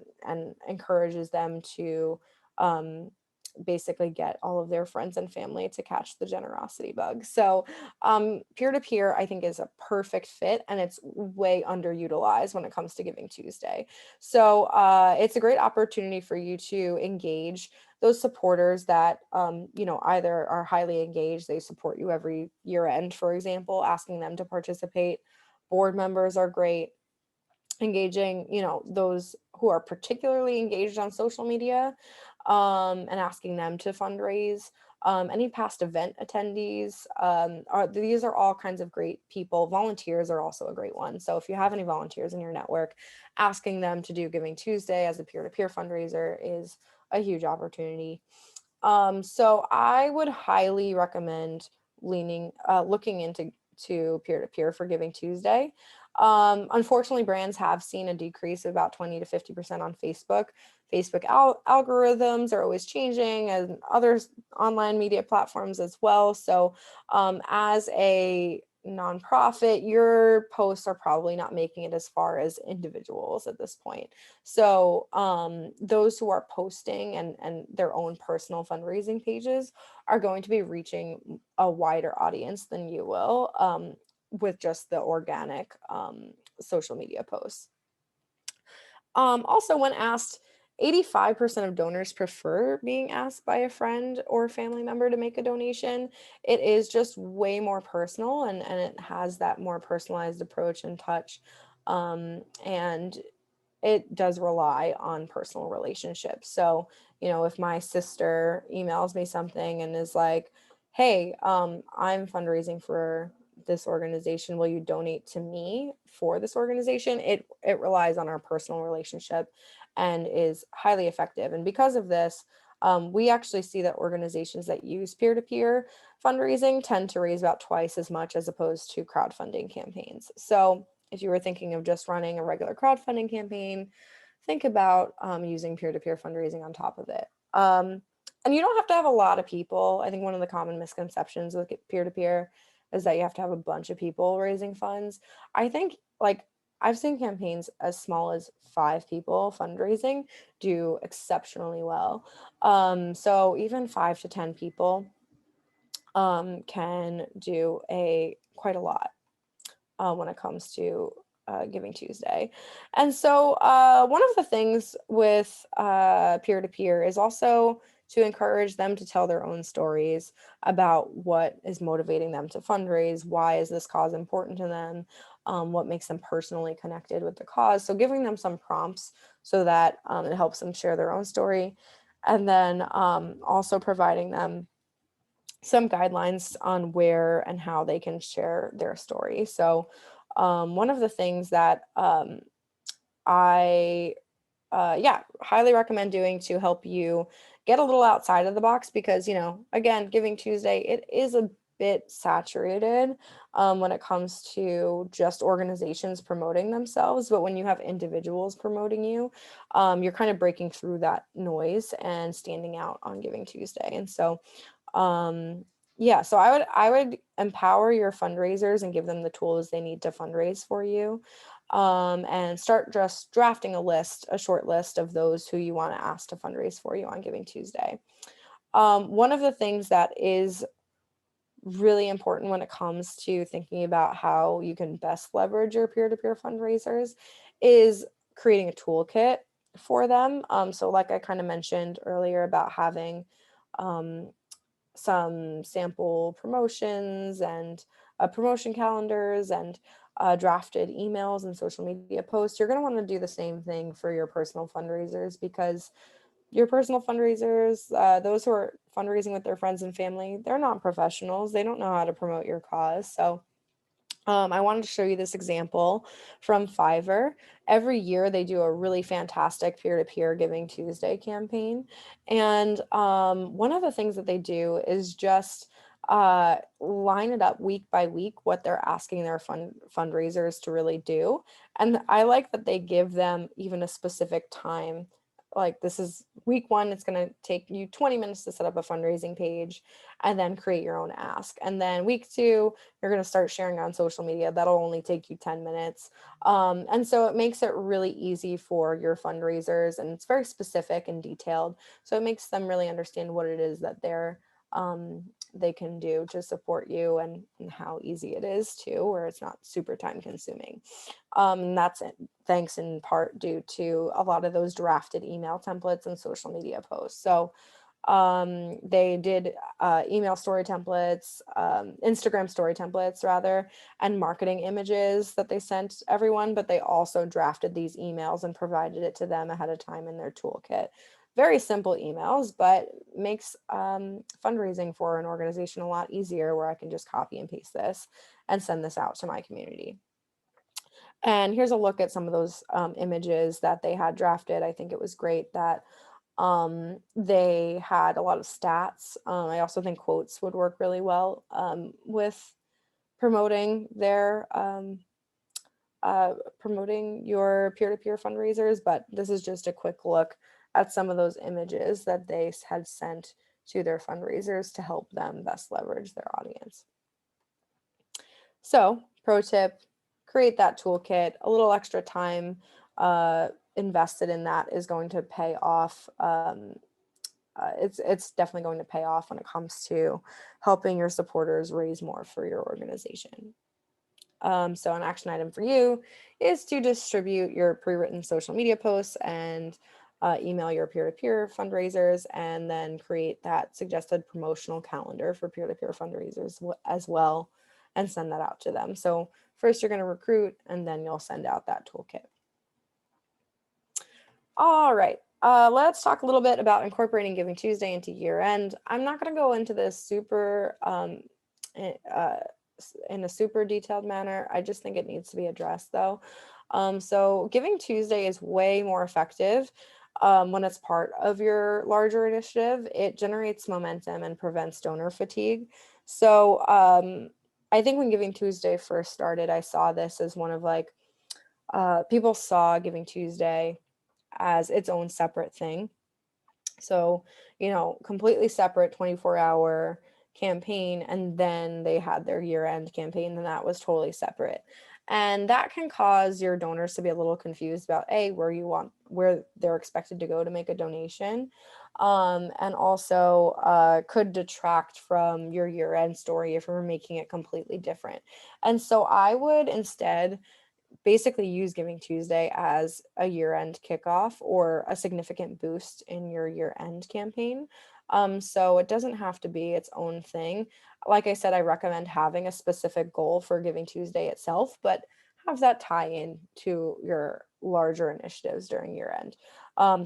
encourages them to um, basically get all of their friends and family to catch the generosity bug. So peer to peer, I think, is a perfect fit, and it's way underutilized when it comes to Giving Tuesday. So it's a great opportunity for you to engage those supporters that, either are highly engaged, they support you every year end, for example, asking them to participate. Board members are great. Engaging, those who are particularly engaged on social media, and asking them to fundraise. Any past event attendees, these are all kinds of great people. Volunteers are also a great one. So if you have any volunteers in your network, asking them to do Giving Tuesday as a peer-to-peer fundraiser is a huge opportunity. So I would highly recommend looking into peer-to-peer for Giving Tuesday. Unfortunately, brands have seen a decrease of about 20 to 50% on Facebook. Facebook algorithms are always changing, and other online media platforms as well. So, as a nonprofit, your posts are probably not making it as far as individuals at this point. So, those who are posting and their own personal fundraising pages are going to be reaching a wider audience than you will, with just the organic social media posts. Also, when asked, 85% of donors prefer being asked by a friend or family member to make a donation. It is just way more personal, and it has that more personalized approach and touch. And it does rely on personal relationships. So, if my sister emails me something and is like, hey, I'm fundraising for this organization, will you donate to me for this organization? It relies on our personal relationship and is highly effective. And because of this, we actually see that organizations that use peer-to-peer fundraising tend to raise about twice as much as opposed to crowdfunding campaigns. So if you were thinking of just running a regular crowdfunding campaign, think about using peer-to-peer fundraising on top of it. And you don't have to have a lot of people. I think one of the common misconceptions with peer-to-peer is that you have to have a bunch of people raising funds. I think, like, I've seen campaigns as small as 5 people fundraising do exceptionally well. So even 5 to 10 people can do quite a lot when it comes to Giving Tuesday. And so, one of the things with peer to peer is also to encourage them to tell their own stories about what is motivating them to fundraise, why is this cause important to them, what makes them personally connected with the cause. So, giving them some prompts so that it helps them share their own story. And then also providing them some guidelines on where and how they can share their story. So, one of the things that I highly recommend doing to help you get a little outside of the box, because, again, Giving Tuesday, it is a bit saturated when it comes to just organizations promoting themselves. But when you have individuals promoting you, you're kind of breaking through that noise and standing out on Giving Tuesday. And so, so I would empower your fundraisers and give them the tools they need to fundraise for you, and start just drafting a short list of those who you want to ask to fundraise for you on Giving Tuesday. One of the things that is really important when it comes to thinking about how you can best leverage your peer-to-peer fundraisers is creating a toolkit for them. So like I kind of mentioned earlier about having um, some sample promotions and promotion calendars and drafted emails and social media posts, you're going to want to do the same thing for your personal fundraisers, because your personal fundraisers, those who are fundraising with their friends and family. They're not professionals. They don't know how to promote your cause. So I wanted to show you this example from Fiverr. Every year they do a really fantastic peer-to-peer Giving Tuesday campaign. And one of the things that they do is just line it up week by week what they're asking their fundraisers to really do. And I like that they give them even a specific time. Like, this is week 1, it's going to take you 20 minutes to set up a fundraising page and then create your own ask. And then week 2, you're going to start sharing on social media. That'll only take you 10 minutes. And so it makes it really easy for your fundraisers, and it's very specific and detailed. So it makes them really understand what it is that they can do to support you, and how easy it is to, where it's not super time consuming. That's it, thanks in part due to a lot of those drafted email templates and social media posts. So they did email story templates, Instagram story templates rather, and marketing images that they sent everyone, but they also drafted these emails and provided it to them ahead of time in their toolkit. Very simple emails, but makes fundraising for an organization a lot easier, where I can just copy and paste this and send this out to my community. And here's a look at some of those images that they had drafted. I think it was great that they had a lot of stats. I also think quotes would work really well with promoting their promoting your peer-to-peer fundraisers. But this is just a quick look at some of those images that they had sent to their fundraisers to help them best leverage their audience. So, pro tip, create that toolkit. A little extra time invested in that is going to pay off. It's definitely going to pay off when it comes to helping your supporters raise more for your organization. So an action item for you is to distribute your pre-written social media posts and email your peer-to-peer fundraisers, and then create that suggested promotional calendar for peer-to-peer fundraisers as well, and send that out to them. So first you're going to recruit, and then you'll send out that toolkit. All right, let's talk a little bit about incorporating Giving Tuesday into year end. I'm not going to go into this super in a super detailed manner. I just think it needs to be addressed though. So Giving Tuesday is way more effective when it's part of your larger initiative. It generates momentum and prevents donor fatigue. So I think when Giving Tuesday first started, I saw this as one of people saw Giving Tuesday as its own separate thing. So, completely separate 24-hour campaign, and then they had their year-end campaign, and that was totally separate. And that can cause your donors to be a little confused about where they're expected to go to make a donation. And also could detract from your year-end story if you're making it completely different. And so I would instead basically use Giving Tuesday as a year-end kickoff or a significant boost in your year-end campaign. So it doesn't have to be its own thing. Like I said, I recommend having a specific goal for Giving Tuesday itself, but have that tie in to your larger initiatives during year end.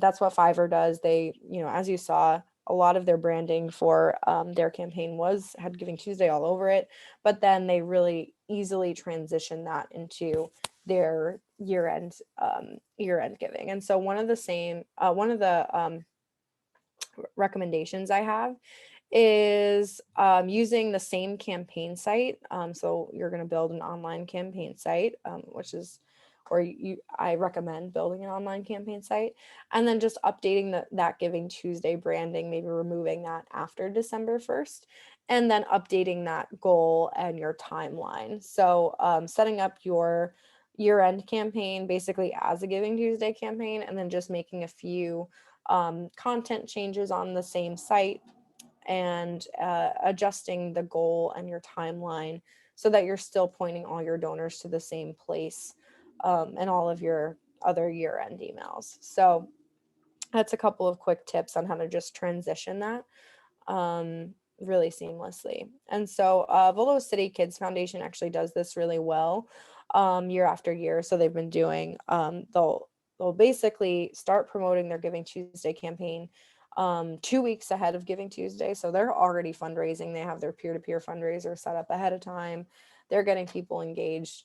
That's what Fiverr does. They, as you saw, a lot of their branding for their campaign had Giving Tuesday all over it, but then they really easily transition that into their year-end giving. And so one of the recommendations I have is using the same campaign site. So you're going to build an online campaign site, I recommend building an online campaign site, and then just updating that Giving Tuesday branding, maybe removing that after December 1st, and then updating that goal and your timeline. So setting up your year-end campaign basically as a Giving Tuesday campaign, and then just making a few content changes on the same site, and adjusting the goal and your timeline so that you're still pointing all your donors to the same place, and all of your other year-end emails. So that's a couple of quick tips on how to just transition that really seamlessly. And so Volo City Kids Foundation actually does this really well year after year. So they've been doing, they'll basically start promoting their Giving Tuesday campaign 2 weeks ahead of Giving Tuesday. So they're already fundraising. They have their peer-to-peer fundraiser set up ahead of time. They're getting people engaged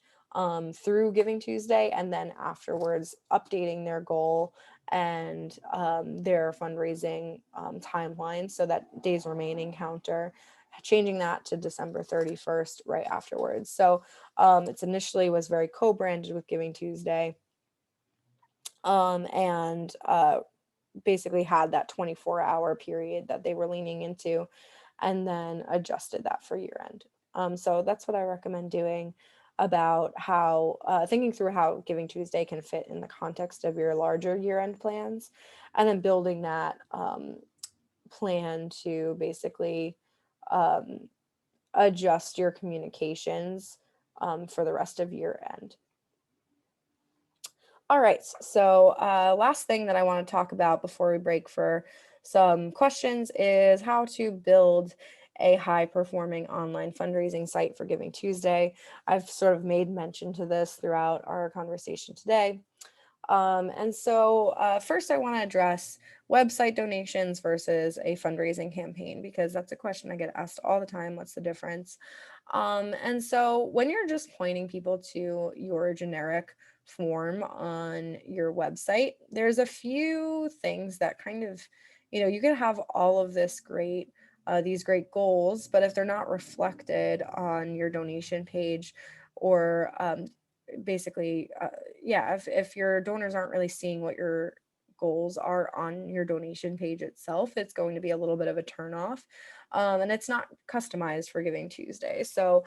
through Giving Tuesday, and then afterwards updating their goal and their fundraising timeline. So that days remaining counter, changing that to December 31st right afterwards. So it's initially was very co-branded with Giving Tuesday, and basically had that 24-hour period that they were leaning into, and then adjusted that for year end. So that's what I recommend doing about how thinking through how Giving Tuesday can fit in the context of your larger year end plans, and then building that plan to basically adjust your communications for the rest of year end. All right, so last thing that I want to talk about before we break for some questions is how to build a high performing online fundraising site for Giving Tuesday. I've sort of made mention to this throughout our conversation today. And so first I want to address website donations versus a fundraising campaign, because that's a question I get asked all the time. What's the difference? And so when you're just pointing people to your generic form on your website, there's a few things that kind of, you can have all of these great goals, but if they're not reflected on your donation page, or basically, if your donors aren't really seeing what your goals are on your donation page itself, it's going to be a little bit of a turnoff, and it's not customized for Giving Tuesday. So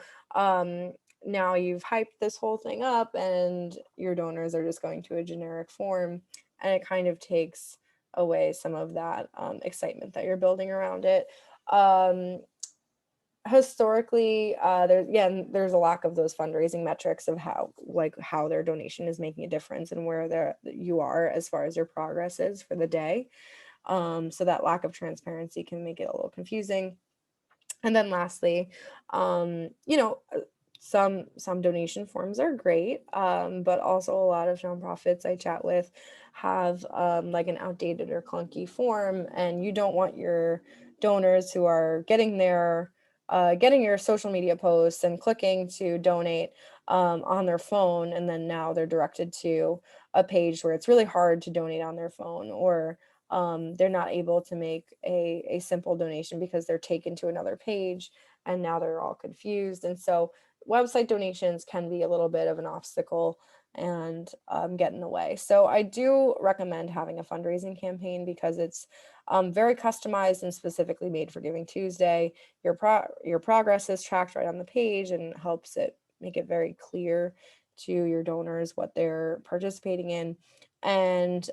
now you've hyped this whole thing up, and your donors are just going to a generic form, and it kind of takes away some of that excitement that you're building around it. Historically, there's a lack of those fundraising metrics of how their donation is making a difference and where you are as far as your progress is for the day. So that lack of transparency can make it a little confusing. And then lastly, some donation forms are great, but also a lot of nonprofits I chat with have like an outdated or clunky form, and you don't want your donors who are getting your social media posts and clicking to donate on their phone, and then now they're directed to a page where it's really hard to donate on their phone, or they're not able to make a simple donation because they're taken to another page, and now they're all confused. And so website donations can be a little bit of an obstacle and get in the way. So I do recommend having a fundraising campaign, because it's very customized and specifically made for Giving Tuesday. Your progress is tracked right on the page, and helps it make it very clear to your donors what they're participating in. And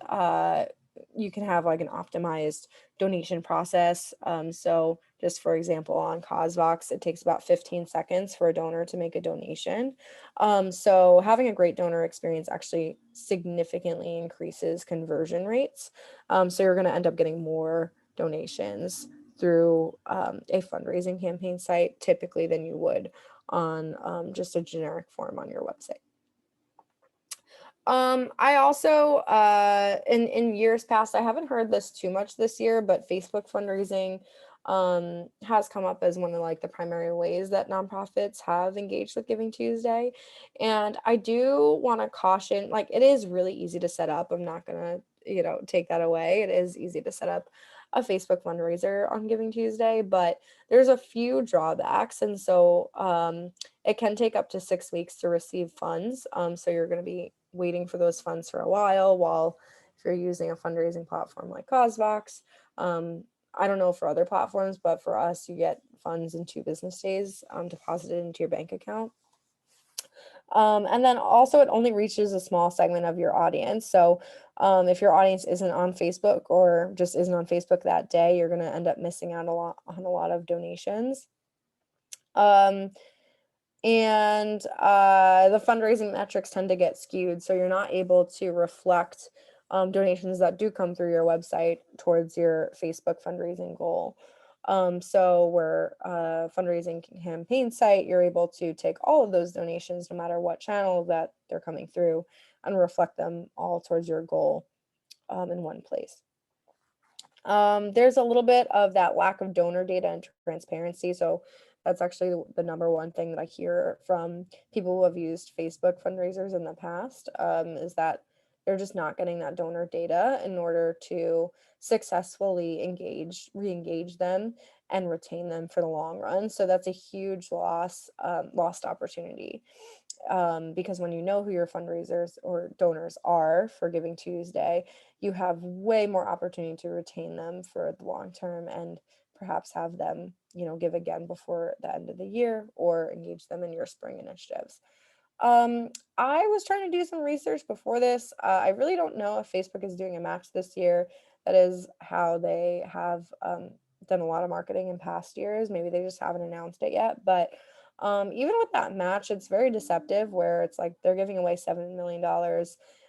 you can have like an optimized donation process. So just for example, on CauseVox, it takes about 15 seconds for a donor to make a donation. So having a great donor experience actually significantly increases conversion rates. So you're going to end up getting more donations through a fundraising campaign site typically than you would on just a generic form on your website. I also, in years past, I haven't heard this too much this year, but Facebook fundraising has come up as one of like the primary ways that nonprofits have engaged with Giving Tuesday. And I do want to caution, like, it is really easy to set up. I'm not gonna, take that away. It is easy to set up a Facebook fundraiser on Giving Tuesday, but there's a few drawbacks. And so it can take up to 6 weeks to receive funds. So you're going to be waiting for those funds for a while if you're using a fundraising platform like CauseVox. I don't know for other platforms, but for us, you get funds in 2 business days deposited into your bank account. And then also it only reaches a small segment of your audience. So if your audience isn't on Facebook, or just isn't on Facebook that day, you're going to end up missing out on a lot of donations. And the fundraising metrics tend to get skewed, so you're not able to reflect donations that do come through your website towards your Facebook fundraising goal. So where fundraising campaign site, you're able to take all of those donations, no matter what channel that they're coming through, and reflect them all towards your goal in one place. There's a little bit of that lack of donor data and transparency. So that's actually the number one thing that I hear from people who have used Facebook fundraisers in the past, is that they're just not getting that donor data in order to successfully re-engage them and retain them for the long run. So that's a huge lost opportunity, because when you know who your fundraisers or donors are for Giving Tuesday, you have way more opportunity to retain them for the long term and perhaps have them, give again before the end of the year or engage them in your spring initiatives. I was trying to do some research before this. I really don't know if Facebook is doing a match this year. That is how they have done a lot of marketing in past years. Maybe they just haven't announced it yet. But even with that match, it's very deceptive where it's like they're giving away $7 million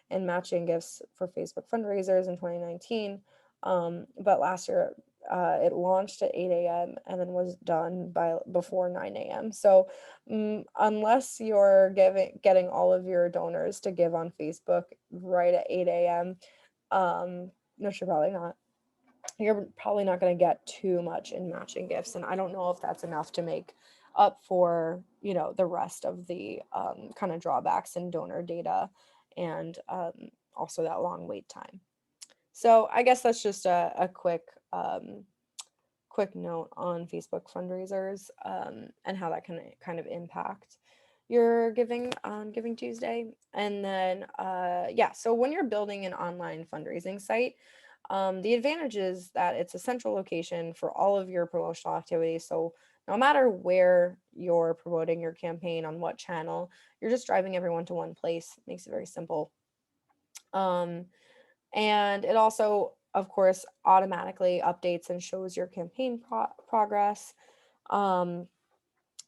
in matching gifts for Facebook fundraisers in 2019. But last year, it launched at 8 a.m. and then was done by before 9 a.m. So unless you're getting all of your donors to give on Facebook right at 8 a.m., no, you're probably not going to get too much in matching gifts. And I don't know if that's enough to make up for, the rest of the kind of drawbacks in donor data and also that long wait time. So I guess that's just a quick note on Facebook fundraisers, and how that can kind of impact your giving on Giving Tuesday. And then, yeah, so when you're building an online fundraising site, the advantage is that it's a central location for all of your promotional activities. So no matter where you're promoting your campaign, on what channel, you're just driving everyone to one place. Makes it very simple. Um, and it also, of course, automatically updates and shows your campaign progress. Um,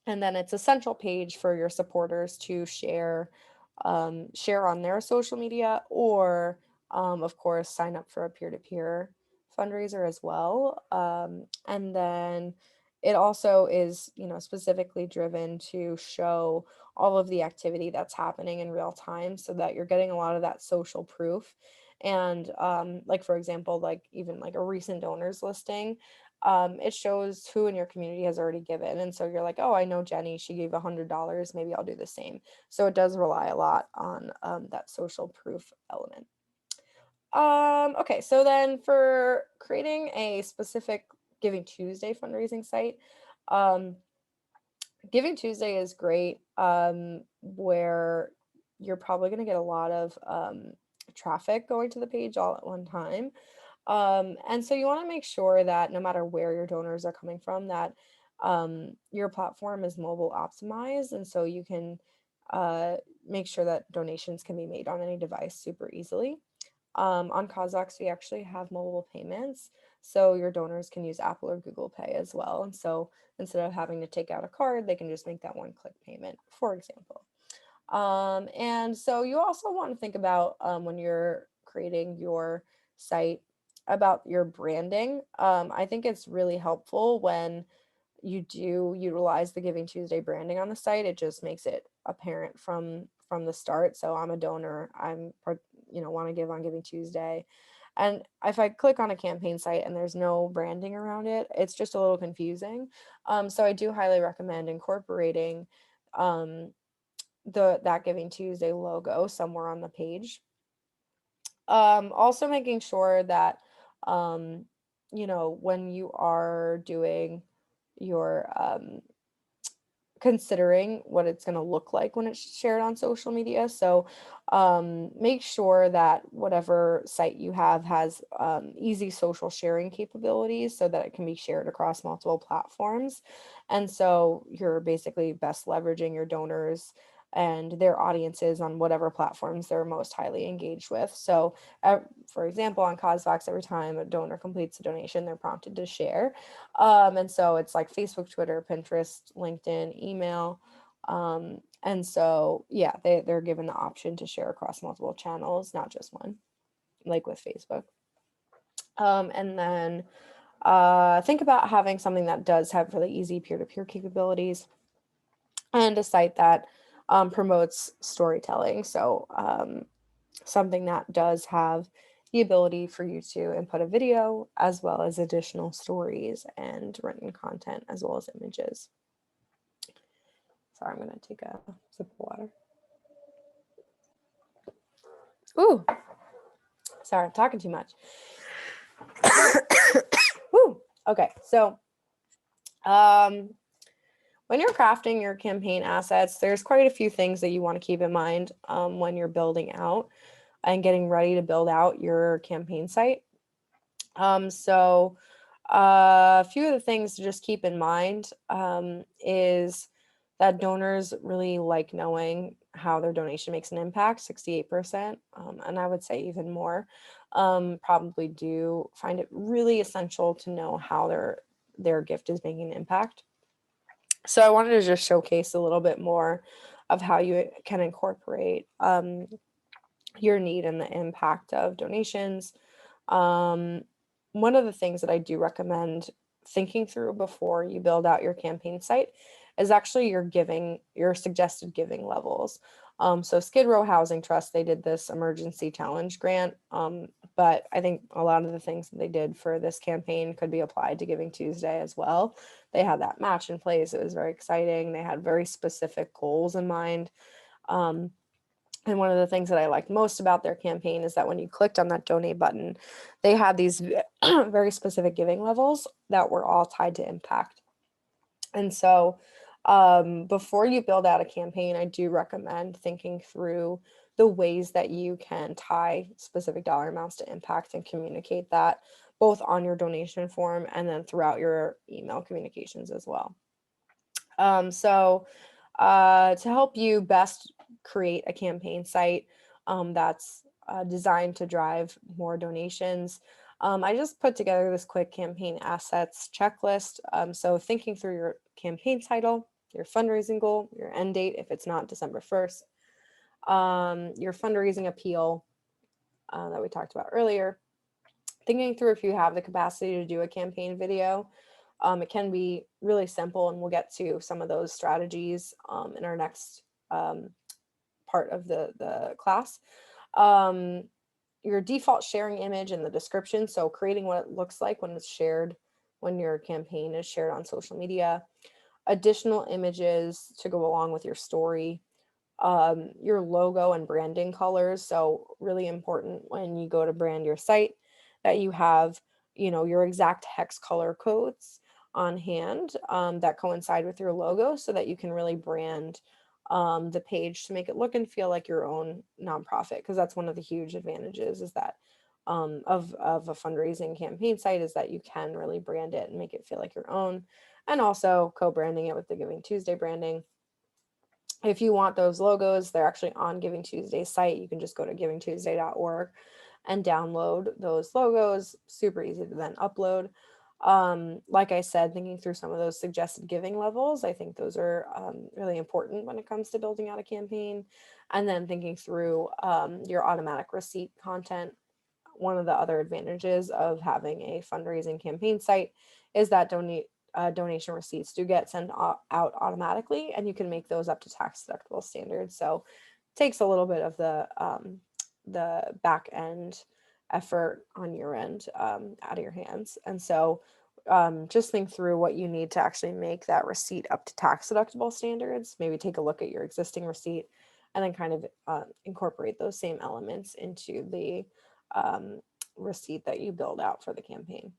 and then it's a central page for your supporters to share on their social media, or of course sign up for a peer-to-peer fundraiser as well. And then it also is, specifically driven to show all of the activity that's happening in real time, so that you're getting a lot of that social proof. And like, for example, like even like a recent donors listing, it shows who in your community has already given. And so you're like, oh, I know Jenny, she gave $100. Maybe I'll do the same. So it does rely a lot on that social proof element. Okay, so then for creating a specific Giving Tuesday fundraising site, um, Giving Tuesday is great, where you're probably going to get a lot of traffic going to the page all at one time. And so you want to make sure that no matter where your donors are coming from, that your platform is mobile optimized. And so you can make sure that donations can be made on any device super easily. On Kazaks, we actually have mobile payments. So your donors can use Apple or Google Pay as well. And so instead of having to take out a card, they can just make that one-click payment, for example. And so you also want to think about, when you're creating your site, about your branding. I think it's really helpful when you do utilize the Giving Tuesday branding on the site. It just makes it apparent from the start. So I'm a donor. Want to give on Giving Tuesday. And if I click on a campaign site and there's no branding around it, it's just a little confusing. So I do highly recommend incorporating um, that Giving Tuesday logo somewhere on the page. Also making sure that, when you are doing your considering what it's going to look like when it's shared on social media. So make sure that whatever site you have has easy social sharing capabilities, so that it can be shared across multiple platforms. And so you're basically best leveraging your donors and their audiences on whatever platforms they're most highly engaged with. So for example, on Cosvox, every time a donor completes a donation, they're prompted to share. And so it's like Facebook, Twitter, Pinterest, LinkedIn, email. And so, yeah, they're given the option to share across multiple channels, not just one, like with Facebook. And then think about having something that does have really easy peer-to-peer capabilities, and a site that promotes storytelling. So something that does have the ability for you to input a video as well as additional stories and written content as well as images. Sorry, I'm going to take a sip of water. Ooh, sorry, I'm talking too much. Woo. Okay, so when you're crafting your campaign assets, there's quite a few things that you want to keep in mind when you're building out and getting ready to build out your campaign site. So a few of the things to just keep in mind is that donors really like knowing how their donation makes an impact, 68%, and I would say even more, probably do find it really essential to know how their gift is making an impact. So I wanted to just showcase a little bit more of how you can incorporate your need and the impact of donations. One of the things that I do recommend thinking through before you build out your campaign site is actually your suggested giving levels. So Skid Row Housing Trust, they did this emergency challenge grant, but I think a lot of the things that they did for this campaign could be applied to Giving Tuesday as well. They had that match in place. It was very exciting. They had very specific goals in mind. And one of the things that I liked most about their campaign is that when you clicked on that donate button, they had these very specific giving levels that were all tied to impact. And so before you build out a campaign, I do recommend thinking through the ways that you can tie specific dollar amounts to impact and communicate that both on your donation form and then throughout your email communications as well. To help you best create a campaign site that's designed to drive more donations, I just put together this quick campaign assets checklist. So thinking through your campaign title, your fundraising goal, your end date if it's not December 1st, your fundraising appeal that we talked about earlier, thinking through if you have the capacity to do a campaign video. It can be really simple, and we'll get to some of those strategies in our next part of the class. Your default sharing image in the description, so creating what it looks like when it's shared, when your campaign is shared on social media. Additional images to go along with your story. Your logo and branding colors, so really important when you go to brand your site that you have, your exact hex color codes on hand that coincide with your logo so that you can really brand the page to make it look and feel like your own nonprofit, because that's one of the huge advantages is that of a fundraising campaign site is that you can really brand it and make it feel like your own, and also co-branding it with the Giving Tuesday branding. If you want those logos, they're actually on Giving Tuesday's site. You can just go to givingtuesday.org and download those logos. Super easy to then upload. Like I said, thinking through some of those suggested giving levels, I think those are really important when it comes to building out a campaign. And then thinking through your automatic receipt content. One of the other advantages of having a fundraising campaign site is that donation receipts do get sent out automatically, and you can make those up to tax deductible standards. So it takes a little bit of the back end effort on your end out of your hands. And so just think through what you need to actually make that receipt up to tax deductible standards. Maybe take a look at your existing receipt and then kind of incorporate those same elements into the receipt that you build out for the campaign.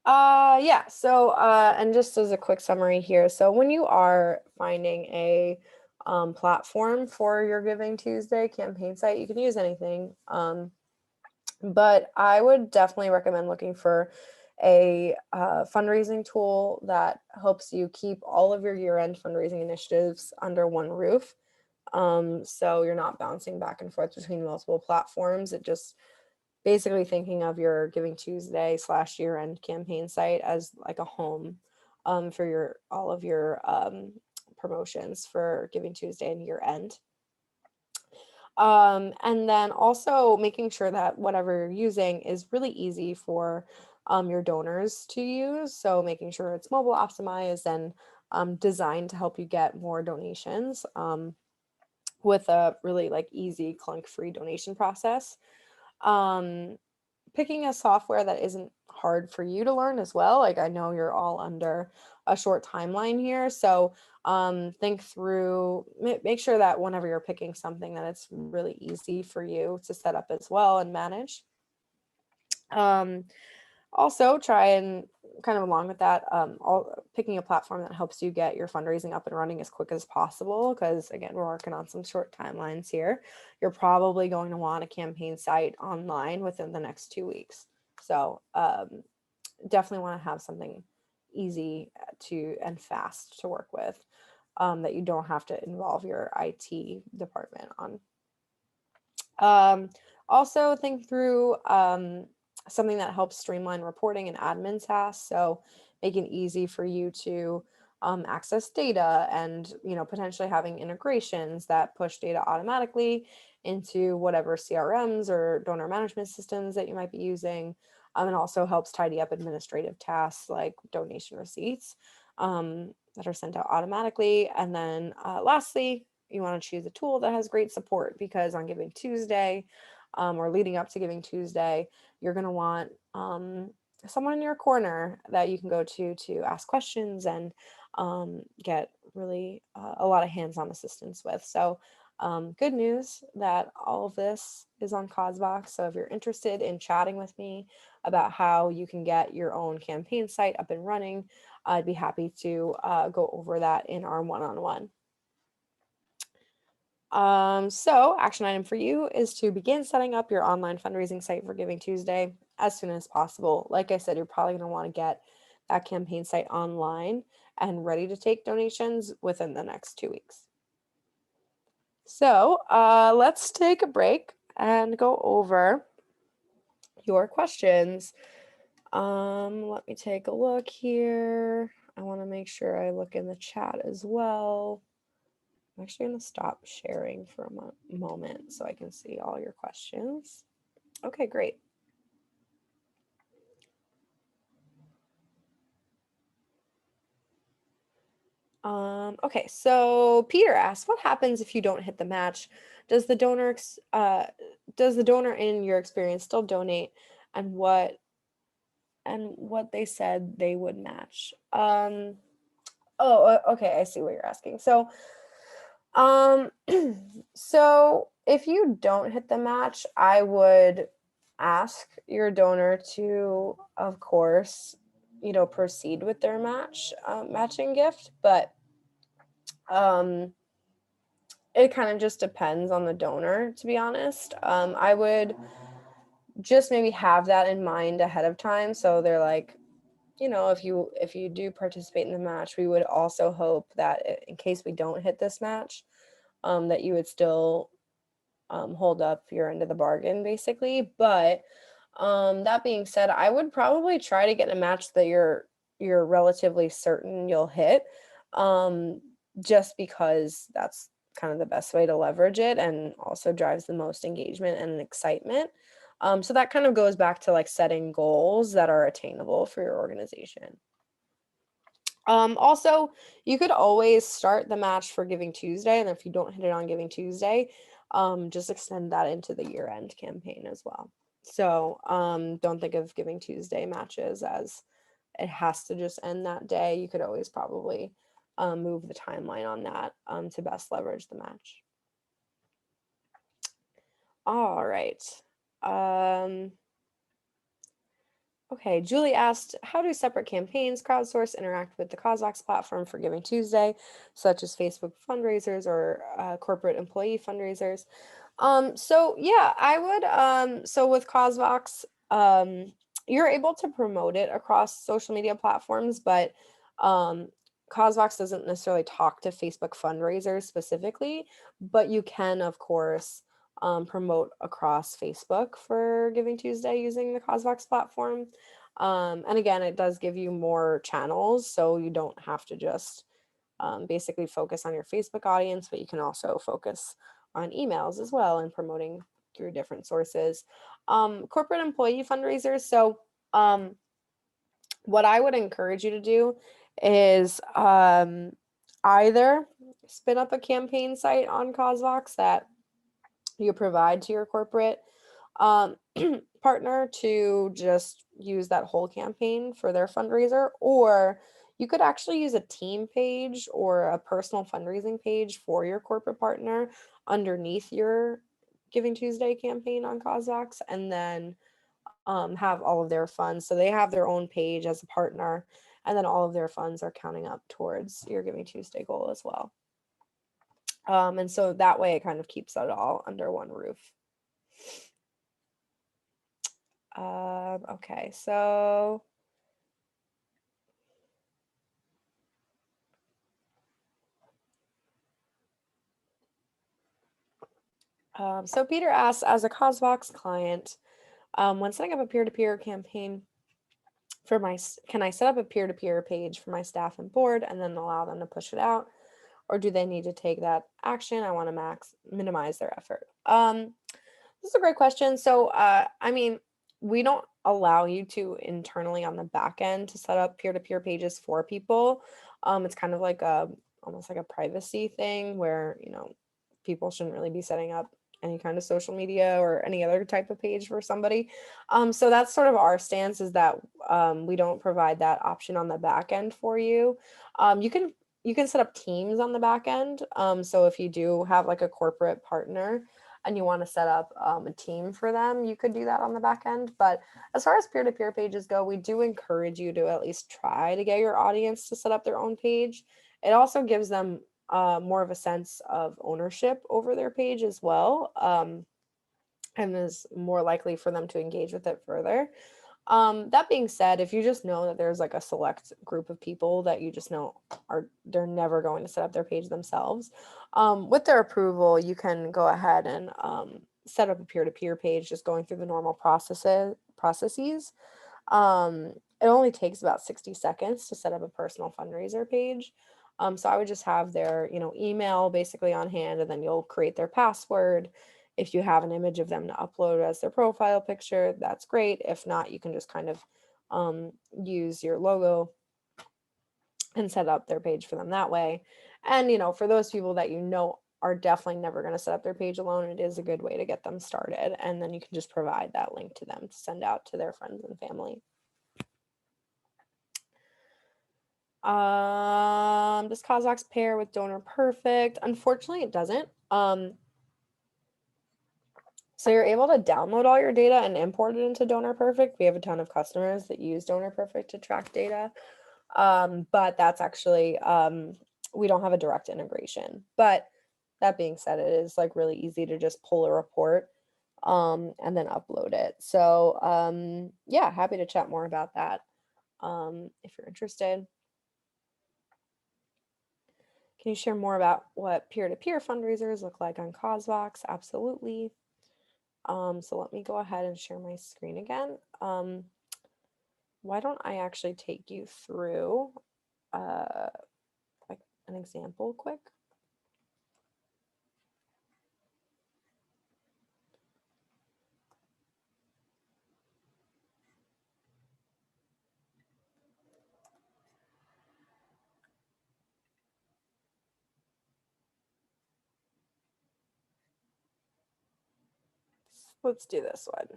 And just as a quick summary here, so when you are finding a platform for your Giving Tuesday campaign site, you can use anything, but I would definitely recommend looking for a fundraising tool that helps you keep all of your year-end fundraising initiatives under one roof. So you're not bouncing back and forth between multiple platforms. It just basically thinking of your Giving Tuesday / year-end campaign site as like a home for all of your promotions for Giving Tuesday and year-end. And then also making sure that whatever you're using is really easy for your donors to use. So making sure it's mobile optimized and designed to help you get more donations. with a really like easy clunk-free donation process. Um, Picking a software that isn't hard for you to learn as well. Like I know you're all under a short timeline here, so think through, make sure that whenever you're picking something that it's really easy for you to set up as well and manage. Also try and kind of along with that, picking a platform that helps you get your fundraising up and running as quick as possible, because again, we're working on some short timelines here. You're probably going to want a campaign site online within the next 2 weeks. So definitely want to have something easy to and fast to work with, that you don't have to involve your IT department on. Also think through something that helps streamline reporting and admin tasks. So making it easy for you to access data, and potentially having integrations that push data automatically into whatever CRMs or donor management systems that you might be using. And also helps tidy up administrative tasks like donation receipts that are sent out automatically. And then lastly, you want to choose a tool that has great support, because on Giving Tuesday, or leading up to Giving Tuesday, you're going to want someone in your corner that you can go to ask questions and get really a lot of hands-on assistance with. So good news that all of this is on CauseVox. So if you're interested in chatting with me about how you can get your own campaign site up and running, I'd be happy to go over that in our one-on-one. So action item for you is to begin setting up your online fundraising site for Giving Tuesday as soon as possible. Like I said, you're probably going to want to get that campaign site online and ready to take donations within the next 2 weeks. So let's take a break and go over your questions. Let me take a look here. I want to make sure I look in the chat as well. I'm actually going to stop sharing for a moment so I can see all your questions. Okay, great. Okay, so Peter asked, what happens if you don't hit the match? Does the donor in your experience still donate, and what they said they would match? Okay, I see what you're asking. So so if you don't hit the match, I would ask your donor to, of course, proceed with their matching gift, but it kind of just depends on the donor, to be honest. I would just maybe have that in mind ahead of time, so they're like, if you do participate in the match, we would also hope that in case we don't hit this match, that you would still hold up your end of the bargain, basically. But that being said, I would probably try to get a match that you're relatively certain you'll hit, just because that's kind of the best way to leverage it, and also drives the most engagement and excitement. So that kind of goes back to like setting goals that are attainable for your organization. Also, you could always start the match for Giving Tuesday, and if you don't hit it on Giving Tuesday, just extend that into the year-end campaign as well. So don't think of Giving Tuesday matches as it has to just end that day. You could always probably move the timeline on that to best leverage the match. All right. Okay, Julie asked, how do separate campaigns crowdsource interact with the CauseVox platform for Giving Tuesday, such as Facebook fundraisers or corporate employee fundraisers? So yeah, I would, so with CauseVox, you're able to promote it across social media platforms, but CauseVox doesn't necessarily talk to Facebook fundraisers specifically, but you can, of course, promote across Facebook for Giving Tuesday using the CauseVox platform. And again, it does give you more channels, so you don't have to just basically focus on your Facebook audience, but you can also focus on emails as well and promoting through different sources. Corporate employee fundraisers. So what I would encourage you to do is either spin up a campaign site on Cosvox that you provide to your corporate um, partner to just use that whole campaign for their fundraiser, or you could actually use a team page or a personal fundraising page for your corporate partner underneath your Giving Tuesday campaign on Cosvox, and then have all of their funds. So they have their own page as a partner, and then all of their funds are counting up towards your Giving Tuesday goal as well. And so that way it kind of keeps it all under one roof. Okay, so so Peter asks, as a Cosvox client, when setting up a peer-to-peer campaign for can I set up a peer-to-peer page for my staff and board and then allow them to push it out? Or do they need to take that action? I want to minimize their effort. This is a great question. So, I mean, we don't allow you to internally on the back end to set up peer-to-peer pages for people. It's kind of like almost like a privacy thing where, people shouldn't really be setting up any kind of social media or any other type of page for somebody. So that's sort of our stance, is that we don't provide that option on the back end for you. You can set up teams on the back end. So if you do have like a corporate partner and you want to set up a team for them, you could do that on the back end. But as far as peer-to-peer pages go, we do encourage you to at least try to get your audience to set up their own page. It also gives them more of a sense of ownership over their page as well, and is more likely for them to engage with it further. That being said, if you just know that there's like a select group of people that you just know they're never going to set up their page themselves, with their approval, you can go ahead and set up a peer-to-peer page, just going through the normal processes. It only takes about 60 seconds to set up a personal fundraiser page. So I would just have their, email basically on hand, and then you'll create their password. If you have an image of them to upload as their profile picture, that's great. If not, you can just kind of use your logo and set up their page for them that way. And, for those people that are definitely never going to set up their page alone, it is a good way to get them started. And then you can just provide that link to them to send out to their friends and family. Does Cosvox pair with Donor Perfect? Unfortunately, it doesn't. So you're able to download all your data and import it into Donor Perfect. We have a ton of customers that use Donor Perfect to track data. But that's actually, we don't have a direct integration. But that being said, it is like really easy to just pull a report and then upload it. So yeah, happy to chat more about that if you're interested. Can you share more about what peer-to-peer fundraisers look like on Cosvox? Absolutely. So let me go ahead and share my screen again. Why don't I actually take you through like an example quick? Let's do this one.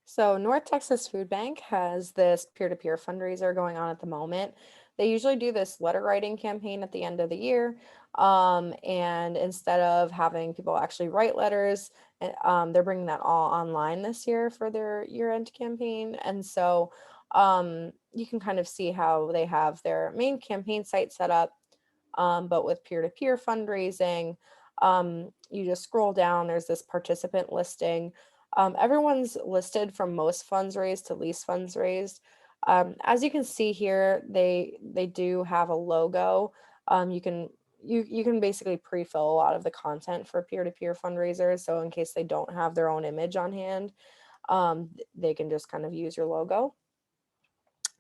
So North Texas Food Bank has this peer-to-peer fundraiser going on at the moment. They usually do this letter writing campaign at the end of the year. And instead of having people actually write letters, they're bringing that all online this year for their year-end campaign. And so you can kind of see how they have their main campaign site set up, but with peer-to-peer fundraising. You just scroll down, there's this participant listing. Everyone's listed from most funds raised to least funds raised. As you can see here, they do have a logo. You can basically pre-fill a lot of the content for peer-to-peer fundraisers. So in case they don't have their own image on hand, they can just kind of use your logo.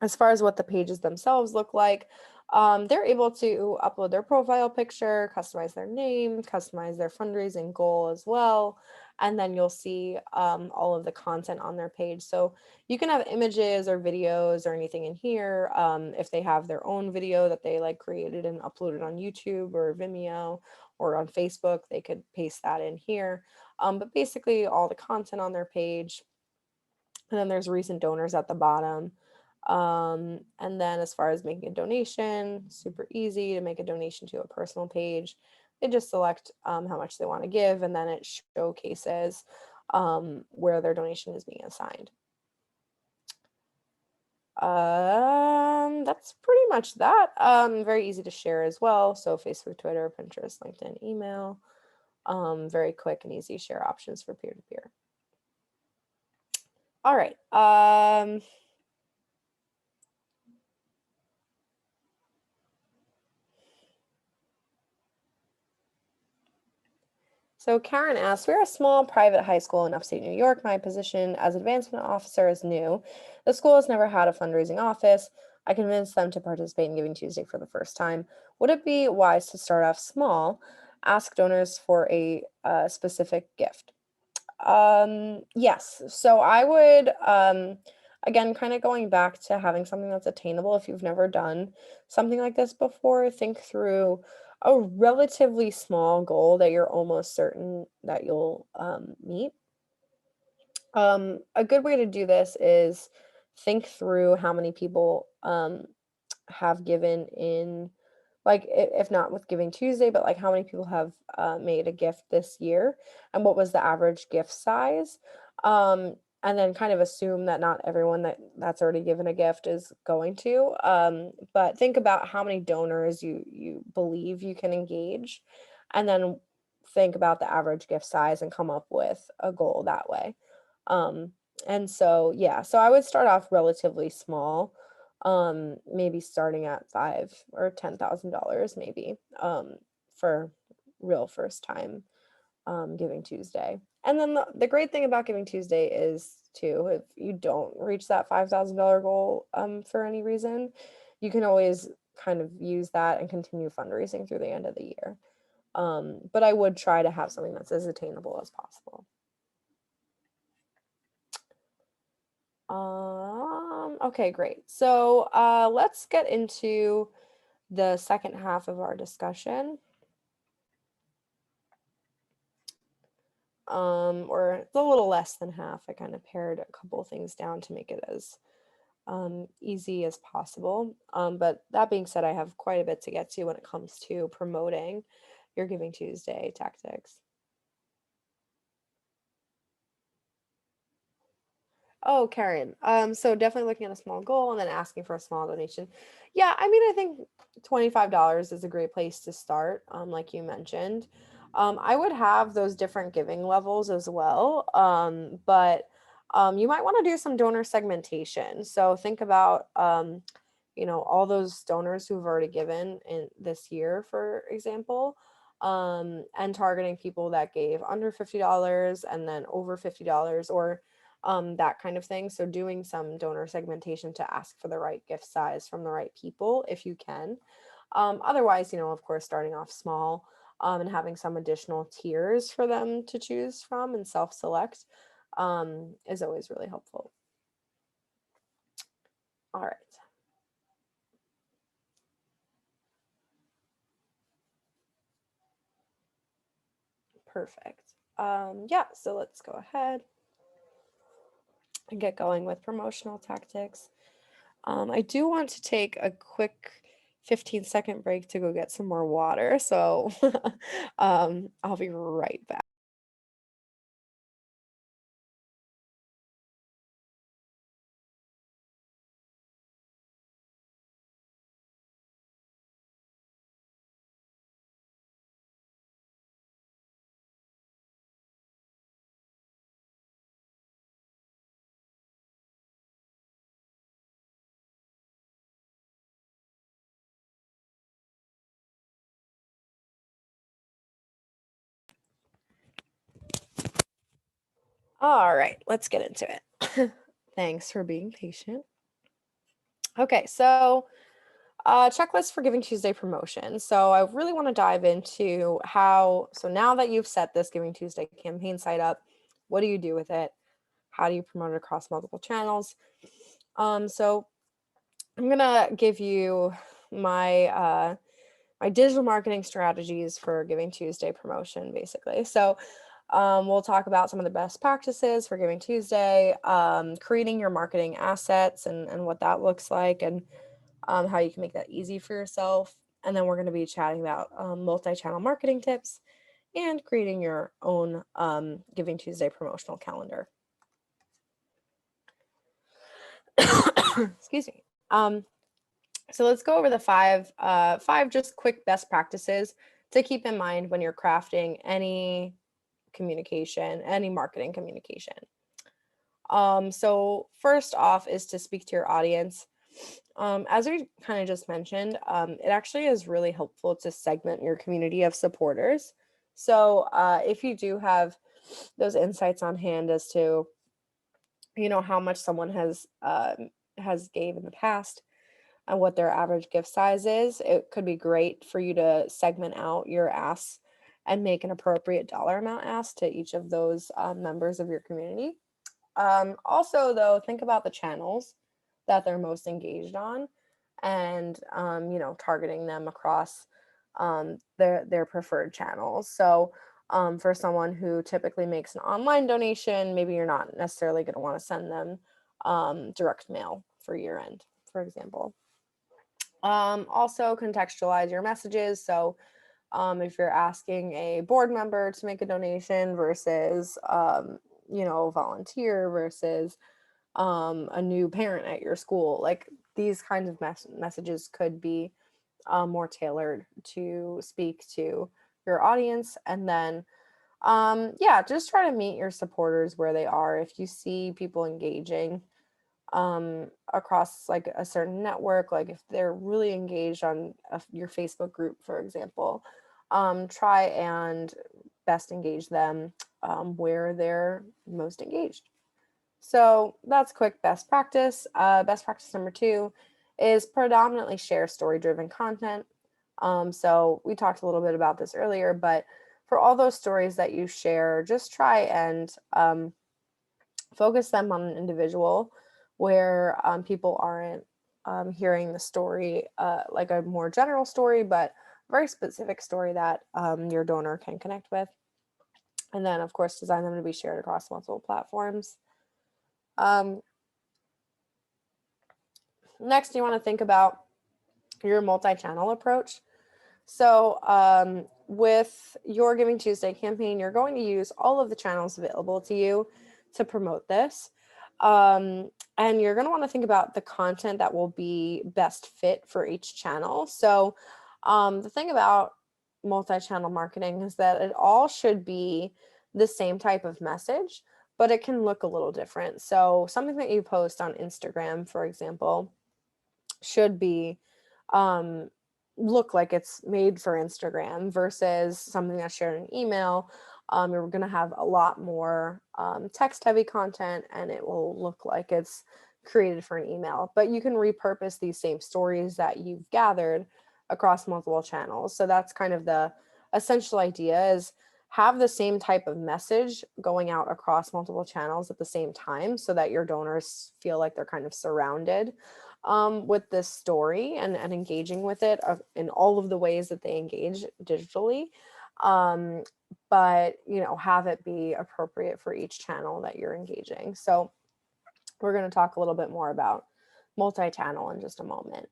As far as what the pages themselves look like, they're able to upload their profile picture, customize their name, customize their fundraising goal as well. and then you'll see all of the content on their page. So you can have images or videos or anything in here. If they have their own video that they like created and uploaded on YouTube or Vimeo or on Facebook, they could paste that in here. But basically all the content on their page. And then there's recent donors at the bottom. And then as far as making a donation, super easy to make a donation to a personal page. They just select how much they want to give, and then it showcases where their donation is being assigned. That's pretty much that. Very easy to share as well. So Facebook, Twitter, Pinterest, LinkedIn, email. Very quick and easy share options for peer-to-peer. All right. So Karen asks, we're a small private high school in upstate New York. My position as advancement officer is new. The school has never had a fundraising office. I convinced them to participate in Giving Tuesday for the first time. Would it be wise to start off small, ask donors for a specific gift? Yes. So I would, again, kind of going back to having something that's attainable. If you've never done something like this before, think through a relatively small goal that you're almost certain that you'll meet. A good way to do this is think through how many people have given in, like, if not with Giving Tuesday, but like how many people have made a gift this year and what was the average gift size. And then kind of assume that not everyone that's already given a gift is going to. But think about how many donors you believe you can engage, and then think about the average gift size and come up with a goal that way. Um, and so, yeah, so I would start off relatively small, maybe starting at $5,000 or $10,000 maybe, for real first time, Giving Tuesday. And then the great thing about Giving Tuesday is too, if you don't reach that $5,000 goal, for any reason, you can always kind of use that and continue fundraising through the end of the year. But I would try to have something that's as attainable as possible. Okay, great. So let's get into the second half of our discussion. Or it's a little less than half. I kind of pared a couple of things down to make it as easy as possible. But that being said, I have quite a bit to get to when it comes to promoting your Giving Tuesday tactics. Oh, Karen. So definitely looking at a small goal and then asking for a small donation. Yeah, I mean, I think $25 is a great place to start, like you mentioned. I would have those different giving levels as well. But you might want to do some donor segmentation. So think about all those donors who've already given in this year, for example, and targeting people that gave under $50 and then over $50 or that kind of thing. So doing some donor segmentation to ask for the right gift size from the right people if you can. Otherwise, of course, starting off small and having some additional tiers for them to choose from and self-select is always really helpful. All right. Perfect. Yeah, so let's go ahead and get going with promotional tactics. I do want to take a quick 15-second break to go get some more water, so I'll be right back. All right, let's get into it. Thanks for being patient. Okay, so Checklist for Giving Tuesday promotion. So I really want to dive into so now that you've set this Giving Tuesday campaign site up, what do you do with it? How do you promote it across multiple channels? So I'm gonna give you my my digital marketing strategies for Giving Tuesday promotion, basically. So we'll talk about some of the best practices for Giving Tuesday, creating your marketing assets and what that looks like, and how you can make that easy for yourself. And then we're going to be chatting about multi-channel marketing tips and creating your own Giving Tuesday promotional calendar. Excuse me. So let's go over the five just quick best practices to keep in mind when you're crafting any communication, any marketing communication. So first off is to speak to your audience. As we kind of just mentioned, it actually is really helpful to segment your community of supporters. So if you do have those insights on hand as to, how much someone has gave in the past and what their average gift size is, it could be great for you to segment out your asks and make an appropriate dollar amount ask to each of those members of your community. Also, though, think about the channels that they're most engaged on and, targeting them across their preferred channels. So for someone who typically makes an online donation, maybe you're not necessarily going to want to send them direct mail for year end, for example. Also contextualize your messages. So if you're asking a board member to make a donation versus, a volunteer versus a new parent at your school, like these kinds of messages could be more tailored to speak to your audience. And then, just try to meet your supporters where they are. If you see people engaging across like a certain network, like if they're really engaged on your Facebook group, for example, try and best engage them where they're most engaged. So that's quick best practice. Best practice number 2 is predominantly share story-driven content. So we talked a little bit about this earlier, but for all those stories that you share, just try and focus them on an individual where people aren't hearing the story like a more general story, but a very specific story that your donor can connect with. And then, of course, design them to be shared across multiple platforms. Next, you want to think about your multi-channel approach. So with your Giving Tuesday campaign, you're going to use all of the channels available to you to promote this. And you're going to want to think about the content that will be best fit for each channel. So the thing about multi-channel marketing is that it all should be the same type of message, but it can look a little different. So something that you post on Instagram, for example, should be look like it's made for Instagram versus something that's shared in email. You're going to have a lot more text heavy content, and it will look like it's created for an email, but you can repurpose these same stories that you've gathered across multiple channels. So that's kind of the essential idea, is have the same type of message going out across multiple channels at the same time so that your donors feel like they're kind of surrounded with this story and engaging with it in all of the ways that they engage digitally. But, have it be appropriate for each channel that you're engaging. So we're going to talk a little bit more about multi-channel in just a moment.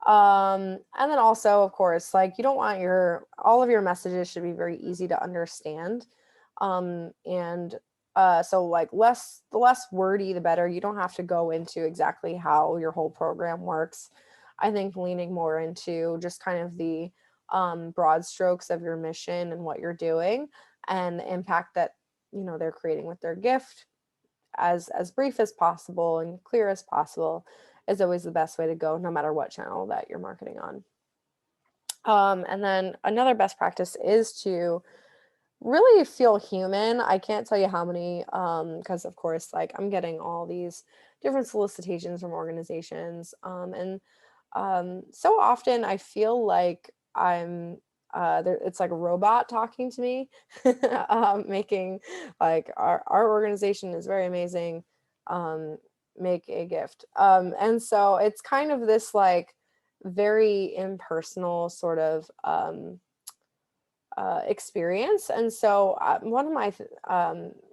And then also, of course, like you don't want all of your messages should be very easy to understand. So like the less wordy, the better. You don't have to go into exactly how your whole program works. I think leaning more into just kind of the broad strokes of your mission and what you're doing and the impact that, they're creating with their gift, as brief as possible and clear as possible, is always the best way to go, no matter what channel that you're marketing on. And then another best practice is to really feel human. I can't tell you how many, because of course, like I'm getting all these different solicitations from organizations, and So often I feel like I'm there, it's like a robot talking to me, making like our organization is very amazing. Um, make a gift. And so it's kind of this like very impersonal sort of experience. And so one of my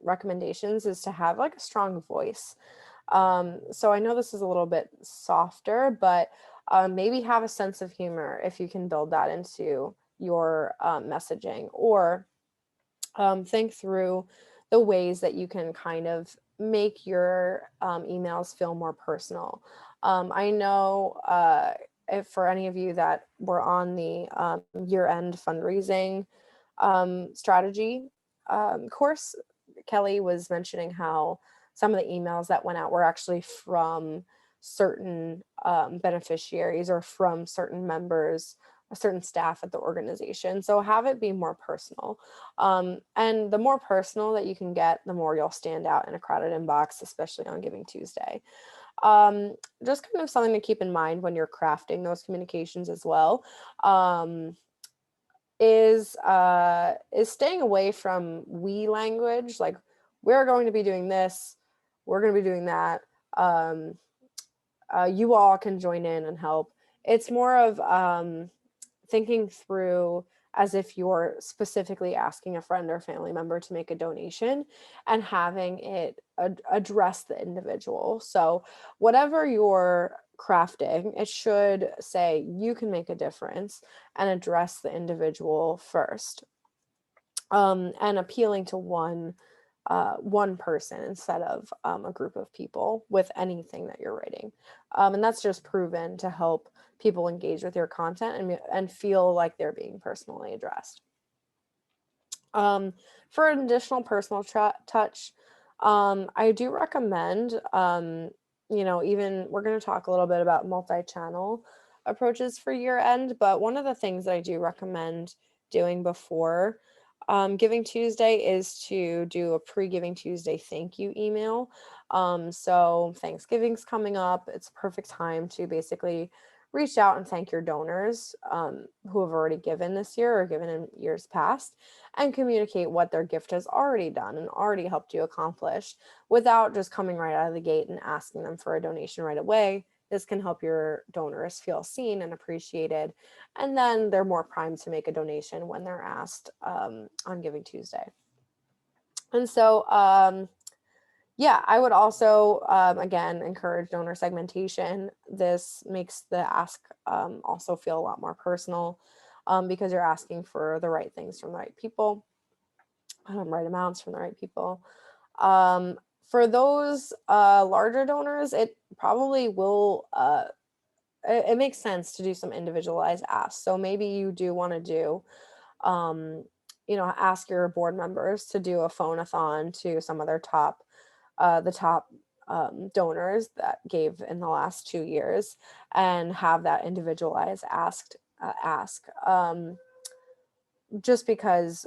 recommendations is to have like a strong voice. So I know this is a little bit softer, but maybe have a sense of humor if you can build that into your messaging, or think through the ways that you can kind of make your emails feel more personal. I know if for any of you that were on the year-end fundraising strategy course, Kelly was mentioning how some of the emails that went out were actually from certain beneficiaries or from certain members, a certain staff at the organization. So have it be more personal. And the more personal that you can get, the more you'll stand out in a crowded inbox, especially on Giving Tuesday. Um, just kind of something to keep in mind when you're crafting those communications as well. Is staying away from we language, like we're going to be doing this, we're going to be doing that. Um, you all can join in and help. It's more of thinking through as if you're specifically asking a friend or family member to make a donation, and having it address the individual. So whatever you're crafting, it should say you can make a difference and address the individual first, and appealing to one person instead of a group of people with anything that you're writing. And that's just proven to help people engage with your content and feel like they're being personally addressed. For an additional personal touch, I do recommend, even we're going to talk a little bit about multi-channel approaches for year end, but one of the things that I do recommend doing before Giving Tuesday is to do a pre-Giving Tuesday thank you email. So Thanksgiving's coming up. It's a perfect time to basically reach out and thank your donors who have already given this year or given in years past, and communicate what their gift has already done and already helped you accomplish, without just coming right out of the gate and asking them for a donation right away. This can help your donors feel seen and appreciated, and then they're more primed to make a donation when they're asked on Giving Tuesday. And so, yeah, I would also, again, encourage donor segmentation. This makes the ask also feel a lot more personal, because you're asking for the right things from the right people, right amounts from the right people. For those larger donors, it probably will, it makes sense to do some individualized asks. So maybe you do want to do, ask your board members to do a phone-a-thon to some of their the top donors that gave in the last 2 years, and have that individualized ask. Just because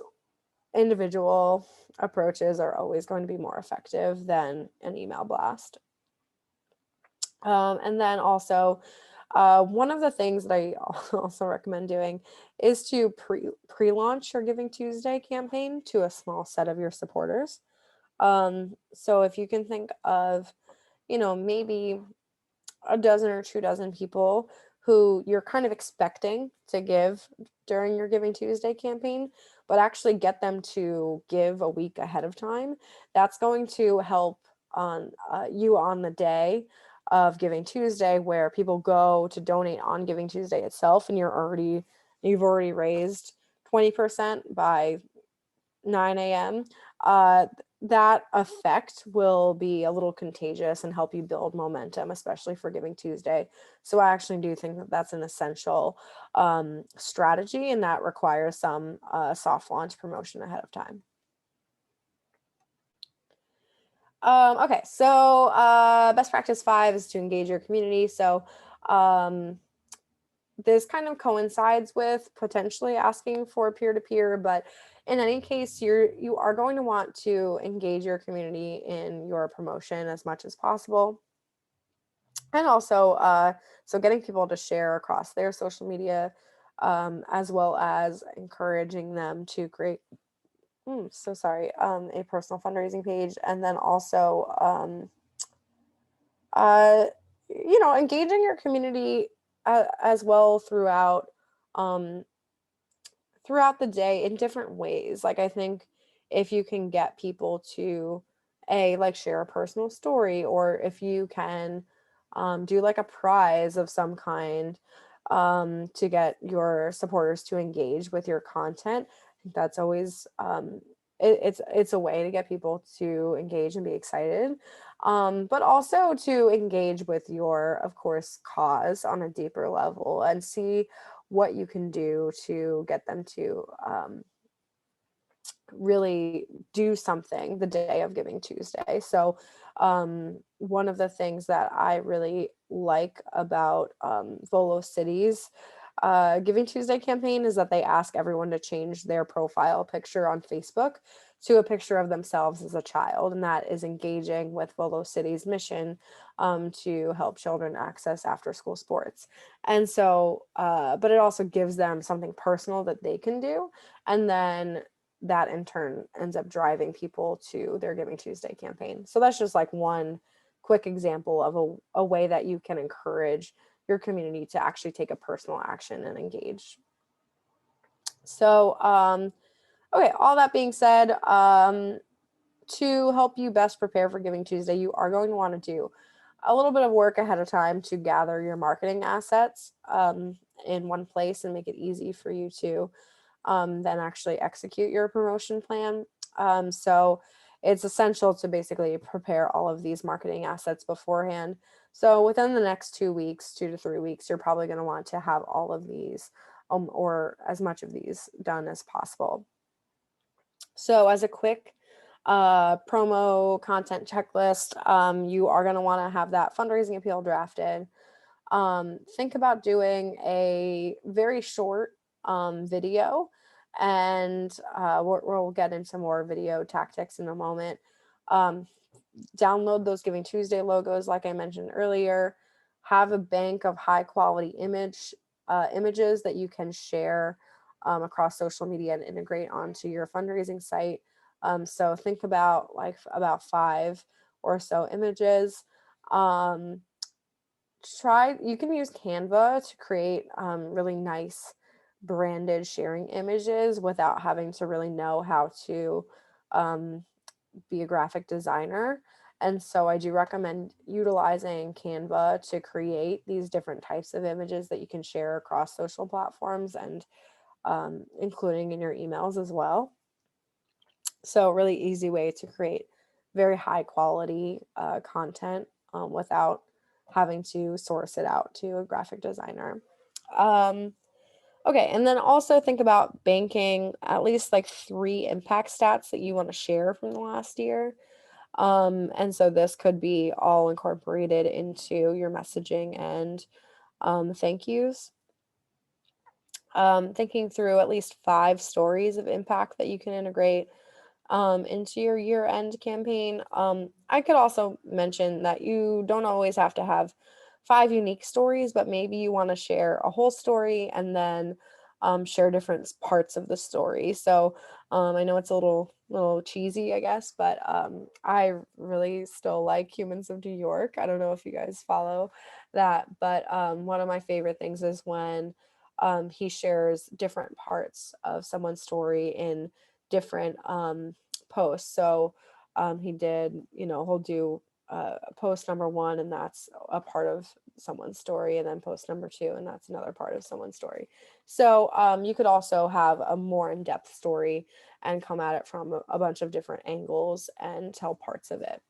individual approaches are always going to be more effective than an email blast. And then also, one of the things that I also recommend doing is to pre-launch your Giving Tuesday campaign to a small set of your supporters. So if you can think of, maybe a dozen or 2 dozen people who you're kind of expecting to give during your Giving Tuesday campaign, but actually get them to give a week ahead of time, that's going to help on you on the day of Giving Tuesday, where people go to donate on Giving Tuesday itself, and you've already raised 20% by 9 a.m. That effect will be a little contagious and help you build momentum, especially for Giving Tuesday. So I actually do think that that's an essential strategy, and that requires some soft launch promotion ahead of time. Okay, so best practice 5 is to engage your community. So this kind of coincides with potentially asking for peer-to-peer, but in any case, you are going to want to engage your community in your promotion as much as possible. And also, so getting people to share across their social media, as well as encouraging them to create, so sorry, a personal fundraising page, and then also, uh, engaging your community as well um, throughout the day in different ways. Like, I think if you can get people to like share a personal story, or if you can do like a prize of some kind, to get your supporters to engage with your content, I think that's always it's a way to get people to engage and be excited, but also to engage with your, of course, cause on a deeper level, and see what you can do to get them to really do something the day of Giving Tuesday. So, one of the things that I really like about Volo City's Giving Tuesday campaign is that they ask everyone to change their profile picture on Facebook to a picture of themselves as a child. And that is engaging with Volo City's mission to help children access after school sports. And so, but it also gives them something personal that they can do. And then that in turn ends up driving people to their Giving Tuesday campaign. So that's just like one quick example of a way that you can encourage your community to actually take a personal action and engage. So, okay, all that being said, to help you best prepare for Giving Tuesday, you are going to want to do a little bit of work ahead of time to gather your marketing assets in one place and make it easy for you to then actually execute your promotion plan. So it's essential to basically prepare all of these marketing assets beforehand. So within the next 2 weeks, 2 to 3 weeks, you're probably going to want to have all of these or as much of these done as possible. So as a quick promo content checklist, you are going to want to have that fundraising appeal drafted. Think about doing a very short video, and we'll get into more video tactics in a moment. Um, Download those Giving Tuesday logos, like I mentioned earlier. Have a bank of high quality images that you can share across social media and integrate onto your fundraising site. So think about about 5 or so images. Um, you can use Canva to create really nice branded sharing images without having to really know how to um, be a graphic designer. And so I do recommend utilizing Canva to create these different types of images that you can share across social platforms, and including in your emails as well. So really easy way to create very high quality content without having to source it out to a graphic designer. Um, okay, and then also think about banking at least like 3 impact stats that you want to share from the last year. And so this could be all incorporated into your messaging and thank yous. Thinking through at least 5 stories of impact that you can integrate into your year-end campaign. I could also mention that you don't always have to have 5 unique stories, but maybe you want to share a whole story and then share different parts of the story. So I know it's a little cheesy, I guess, but I really still like Humans of New York. I don't know if you guys follow that, but one of my favorite things is when he shares different parts of someone's story in different posts. So he did, he'll do post number 1, and that's a part of someone's story, and then post number 2, and that's another part of someone's story. So you could also have a more in-depth story and come at it from a bunch of different angles and tell parts of it.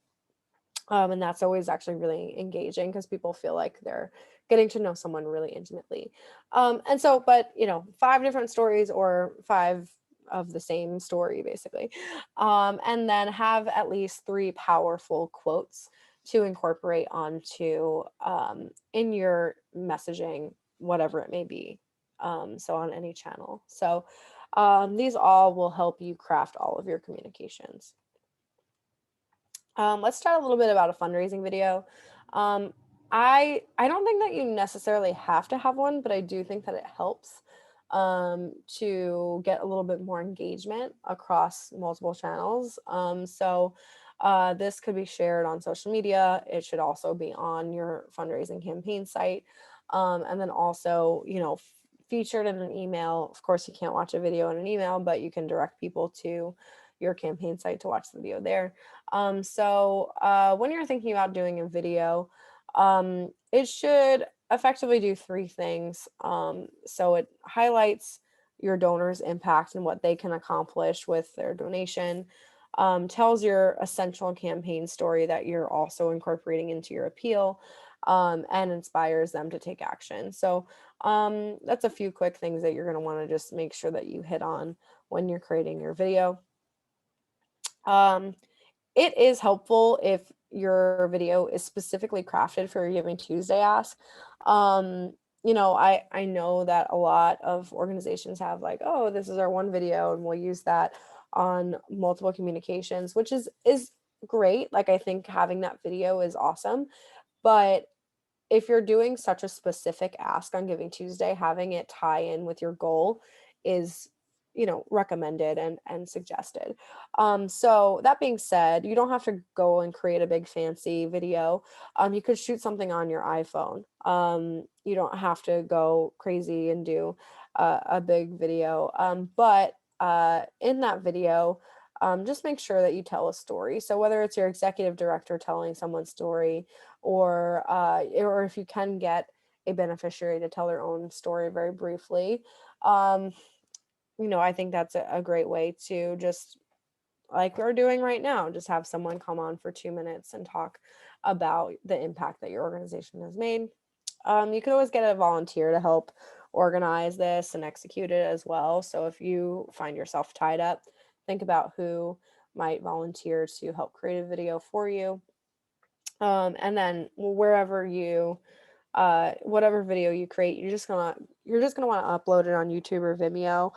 And that's always actually really engaging because people feel like they're getting to know someone really intimately. And so, but 5 different stories or 5 of the same story, basically. And then have at least 3 powerful quotes to incorporate onto in your messaging, whatever it may be. So on any channel. So these all will help you craft all of your communications. Let's chat a little bit about a fundraising video. I don't think that you necessarily have to have one, but I do think that it helps to get a little bit more engagement across multiple channels. This could be shared on social media. It should also be on your fundraising campaign site. And then also, featured in an email. Of course, you can't watch a video in an email, but you can direct people to your campaign site to watch the video there. When you're thinking about doing a video, it should effectively do three things. So it highlights your donor's impact and what they can accomplish with their donation, tells your essential campaign story that you're also incorporating into your appeal, and inspires them to take action. So that's a few quick things that you're going to want to just make sure that you hit on when you're creating your video. Um, it is helpful if your video is specifically crafted for your Giving Tuesday ask. Um, I know that a lot of organizations have like, oh, this is our one video and we'll use that on multiple communications, which is great. Like I think having that video is awesome, but if you're doing such a specific ask on Giving Tuesday, having it tie in with your goal is, recommended and suggested. So that being said, you don't have to go and create a big fancy video. You could shoot something on your iPhone. You don't have to go crazy and do a big video. But in that video, just make sure that you tell a story. So whether it's your executive director telling someone's story, or if you can get a beneficiary to tell their own story very briefly, I think that's a great way to just, like we're doing right now, just have someone come on for 2 minutes and talk about the impact that your organization has made. You could always get a volunteer to help organize this and execute it as well. So if you find yourself tied up, think about who might volunteer to help create a video for you. And then whatever video you create, you're just gonna want to upload it on YouTube or Vimeo,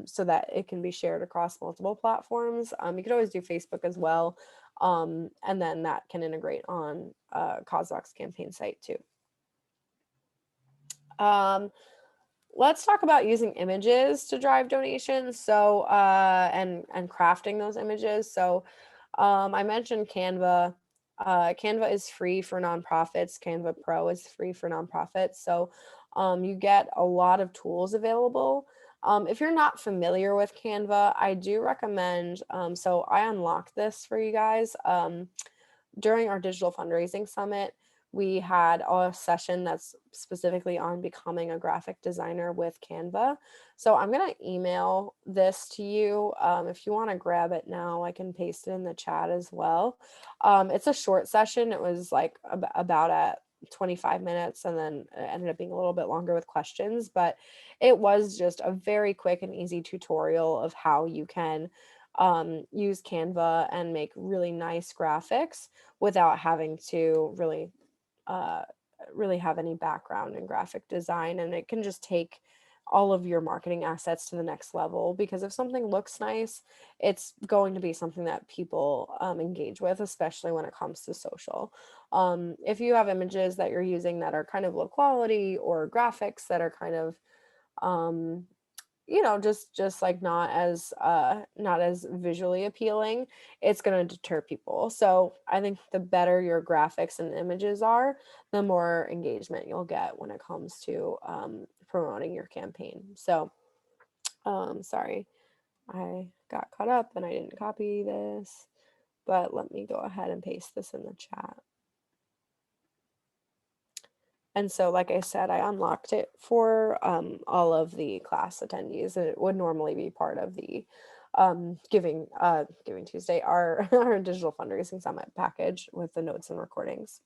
so that it can be shared across multiple platforms. You could always do Facebook as well, and then that can integrate on CauseVox campaign site too. Let's talk about using images to drive donations. So and crafting those images. So I mentioned Canva. Canva is free for nonprofits. Canva Pro is free for nonprofits. So you get a lot of tools available. If you're not familiar with Canva, I do recommend, so I unlocked this for you guys. During our digital fundraising summit, we had a session that's specifically on becoming a graphic designer with Canva. So I'm going to email this to you. If you want to grab it now, I can paste it in the chat as well. It's a short session. It was like about at 25 minutes, and then it ended up being a little bit longer with questions, but it was just a very quick and easy tutorial of how you can use Canva and make really nice graphics without having to uh, really have any background in graphic design. And it can just take all of your marketing assets to the next level, because if something looks nice, it's going to be something that people engage with, especially when it comes to social. If you have images that you're using that are kind of low quality, or graphics that are kind of just like not as visually appealing, it's going to deter people. So I think the better your graphics and images are, the more engagement you'll get when it comes to promoting your campaign. So sorry, I got caught up and I didn't copy this, but let me go ahead and paste this in the chat. And so, like I said, I unlocked it for all of the class attendees. It would normally be part of the Giving Tuesday, our, our digital fundraising summit package with the notes and recordings.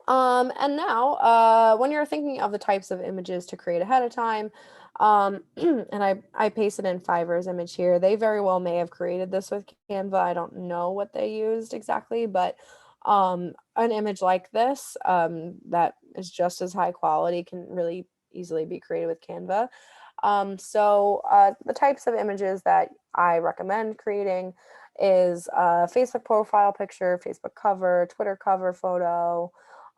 And now, when you're thinking of the types of images to create ahead of time, and I pasted in Fiverr's image here. They very well may have created this with Canva. I don't know what they used exactly, but an image like this that is just as high quality can really easily be created with Canva. The types of images that I recommend creating is a Facebook profile picture, Facebook cover, Twitter cover photo,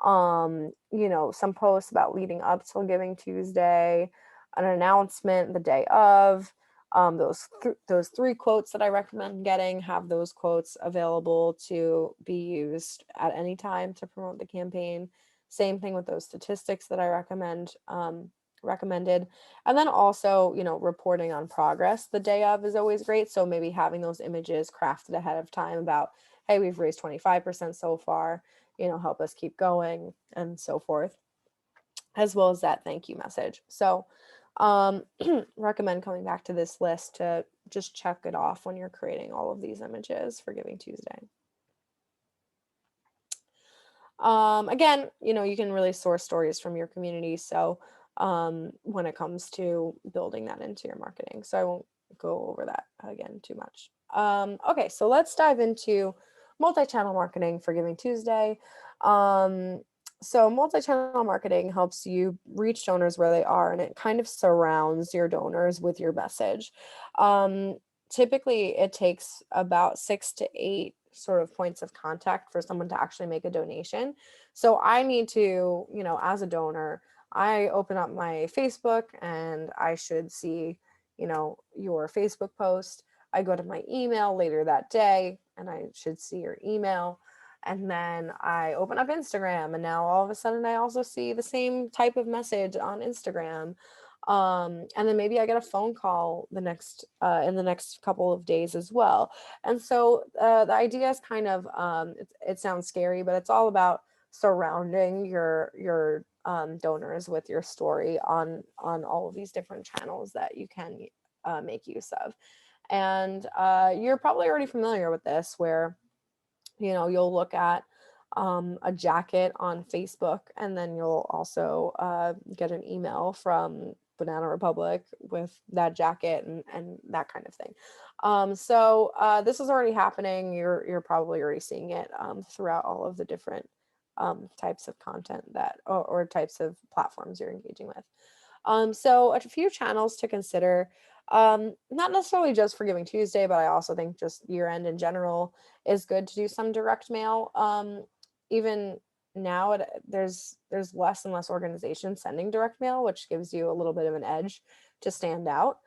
some posts about leading up till Giving Tuesday, an announcement the day of. Those 3 quotes that I recommend getting, have those quotes available to be used at any time to promote the campaign. Same thing with those statistics that I recommended. And then also, reporting on progress the day of is always great. So maybe having those images crafted ahead of time about, hey, we've raised 25% so far, help us keep going, and so forth, as well as that thank you message. So recommend coming back to this list to just check it off when you're creating all of these images for Giving Tuesday. Again, you can really source stories from your community. So when it comes to building that into your marketing. So I won't go over that again too much. Okay, so let's dive into multi-channel marketing for Giving Tuesday. So multi-channel marketing helps you reach donors where they are, and it kind of surrounds your donors with your message. Typically, it takes about 6 to 8 sort of points of contact for someone to actually make a donation. So I need to, as a donor, I open up my Facebook and I should see, your Facebook post. I go to my email later that day and I should see your email. And then I open up Instagram, and now all of a sudden I also see the same type of message on Instagram. And then maybe I get a phone call in the next couple of days as well. And so the idea is kind of, it sounds scary, but it's all about surrounding your donors with your story on all of these different channels that you can make use of. And you're probably already familiar with this, where you'll look at a jacket on Facebook, and then you'll also get an email from Banana Republic with that jacket and that kind of thing. So this is already happening. You're probably already seeing it throughout all of the different types of content or types of platforms you're engaging with. So a few channels to consider, not necessarily just for Giving Tuesday, but I also think just year end in general is good to do some direct mail. Even now, there's less and less organizations sending direct mail, which gives you a little bit of an edge to stand out.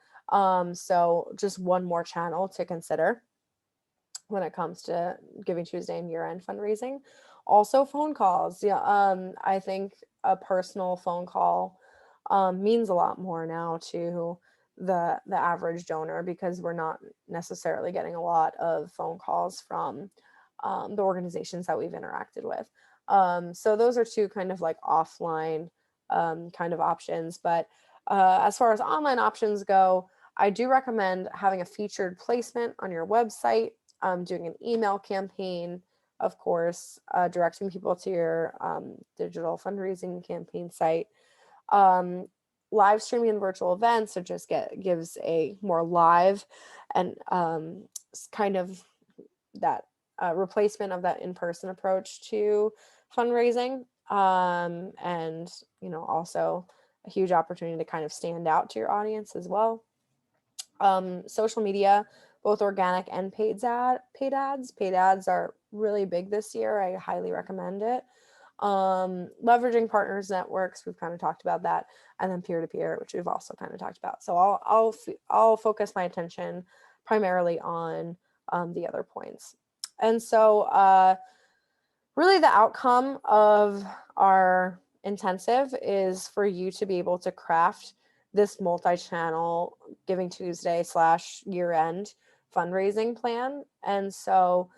So just one more channel to consider when it comes to Giving Tuesday and year-end fundraising. Also, phone calls. Yeah, I think a personal phone call means a lot more now to the average donor, because we're not necessarily getting a lot of phone calls from the organizations that we've interacted with. So those are 2 kind of like offline kind of options. But as far as online options go, I do recommend having a featured placement on your website, doing an email campaign, of course, directing people to your digital fundraising campaign site, live streaming and virtual events. So just gives a more live and kind of that replacement of that in-person approach to fundraising, and also a huge opportunity to kind of stand out to your audience as well. Social media, both organic and paid ads. Paid ads are really big this year. I highly recommend it. Leveraging partners networks, we've kind of talked about that, and then peer-to-peer, which we've also kind of talked about. So I'll focus my attention primarily on the other points. And so really the outcome of our intensive is for you to be able to craft this multi-channel Giving Tuesday / year-end fundraising plan. And so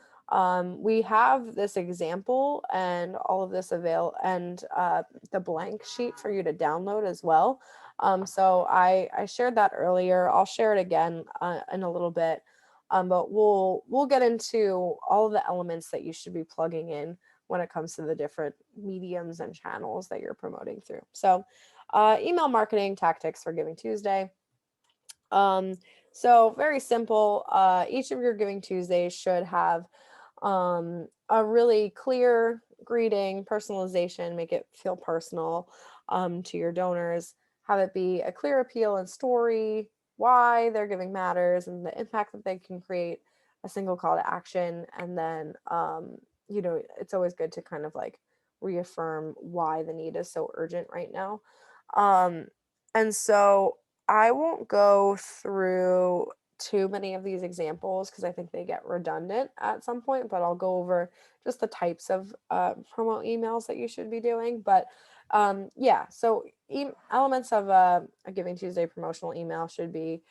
we have this example and all of this and the blank sheet for you to download as well. So I shared that earlier. I'll share it again in a little bit. But we'll get into all of the elements that you should be plugging in when it comes to the different mediums and channels that you're promoting through. So email marketing tactics for Giving Tuesday. So very simple. Each of your Giving Tuesdays should have a really clear greeting, personalization, make it feel personal to your donors, have it be a clear appeal and story, why their giving matters and the impact that they can create, a single call to action, and then you know, it's always good to kind of like reaffirm why the need is so urgent right now. Um, and so I won't go through too many of these examples because I think they get redundant at some point, but I'll go over just the types of promo emails that you should be doing. But yeah, so elements of a Giving Tuesday promotional email should be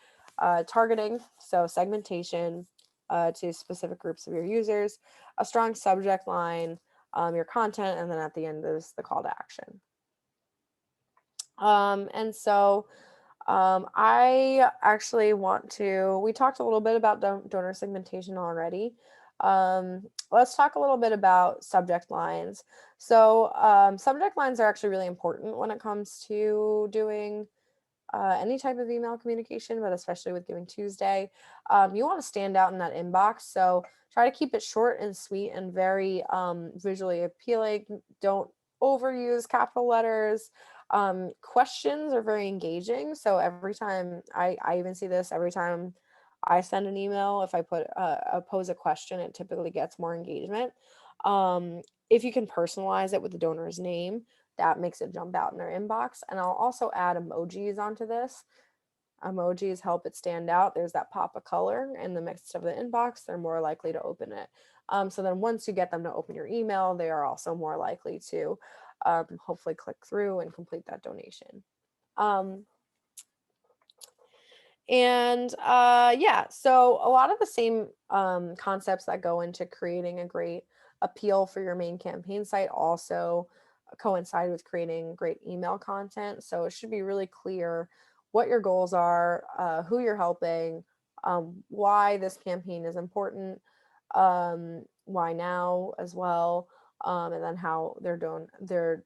targeting, so segmentation to specific groups of your users, a strong subject line, your content, and then at the end is the call to action. And so I actually want to, we talked a little bit about donor segmentation already. Let's talk a little bit about subject lines. So subject lines are actually really important when it comes to doing any type of email communication, but especially with Giving Tuesday. You want to stand out in that inbox. So try to keep it short and sweet and very visually appealing. Don't overuse capital letters. Questions are very engaging. So every time I even see this every time I send an email, if I pose a question, it typically gets more engagement. If you can personalize it with the donor's name, that makes it jump out in their inbox. And I'll also add emojis onto this. Emojis help it stand out. There's that pop of color in the midst of the inbox. They're more likely to open it. So then once you get them to open your email, they are also more likely to hopefully click through and complete that donation. Yeah, so a lot of the same concepts that go into creating a great appeal for your main campaign site also coincide with creating great email content. So it should be really clear what your goals are, who you're helping, why this campaign is important, why now as well, and then how their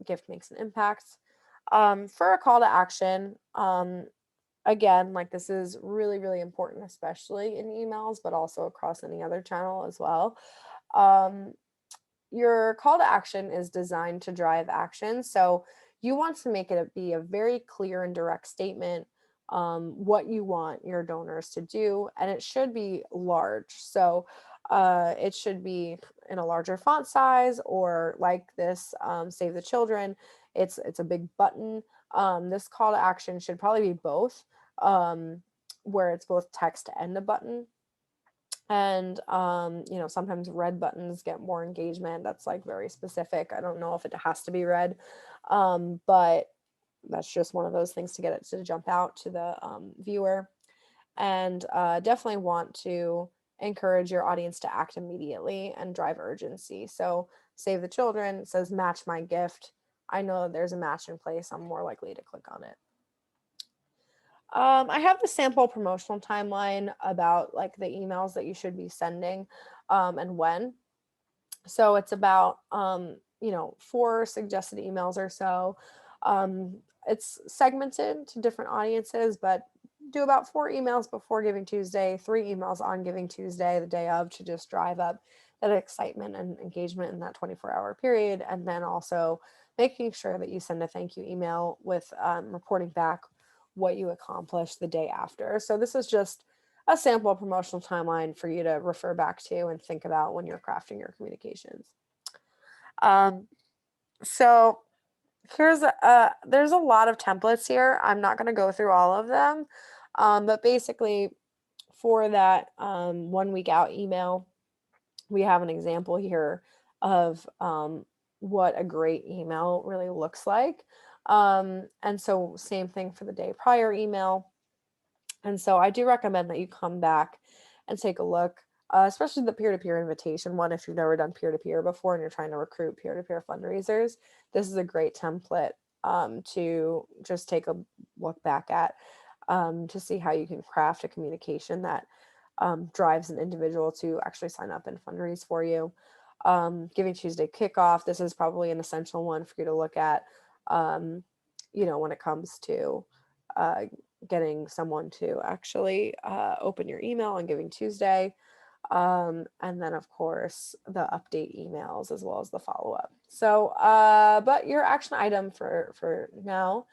gift makes an impact. For a call to action, again, like this is really, really important, especially in emails, but also across any other channel as well. Your call to action is designed to drive action. So you want to make it be a very clear and direct statement what you want your donors to do, and it should be large. So it should be in a larger font size, or like this Save the Children, it's a big button. This call to action should probably be both, where it's both text and a button. And you know, sometimes red buttons get more engagement. That's like very specific. I don't know if it has to be red, but that's just one of those things to get it to jump out to the viewer. And definitely want to encourage your audience to act immediately and drive urgency. So Save the Children says match my gift. I know that there's a match in place. I'm more likely to click on it. I have the sample promotional timeline about like the emails that you should be sending and when. So it's about, you know, 4 suggested emails or so. It's segmented to different audiences, but do about 4 emails before Giving Tuesday, 3 emails on Giving Tuesday, the day of, to just drive up that excitement and engagement in that 24-hour period. And then also making sure that you send a thank you email with reporting back what you accomplished the day after. So this is just a sample promotional timeline for you to refer back to and think about when you're crafting your communications. So there's a lot of templates here. I'm not going to go through all of them, but basically for that 1 week out email, we have an example here of what a great email really looks like. And so same thing for the day prior email. And so I do recommend that you come back and take a look, especially the peer-to-peer invitation one. If you've never done peer-to-peer before and you're trying to recruit peer-to-peer fundraisers, this is a great template to just take a look back at to see how you can craft a communication that drives an individual to actually sign up and fundraise for you. Giving Tuesday kickoff, this is probably an essential one for you to look at, you know, when it comes to getting someone to actually open your email on Giving Tuesday. And then of course the update emails as well as the follow-up. So, but your action item for now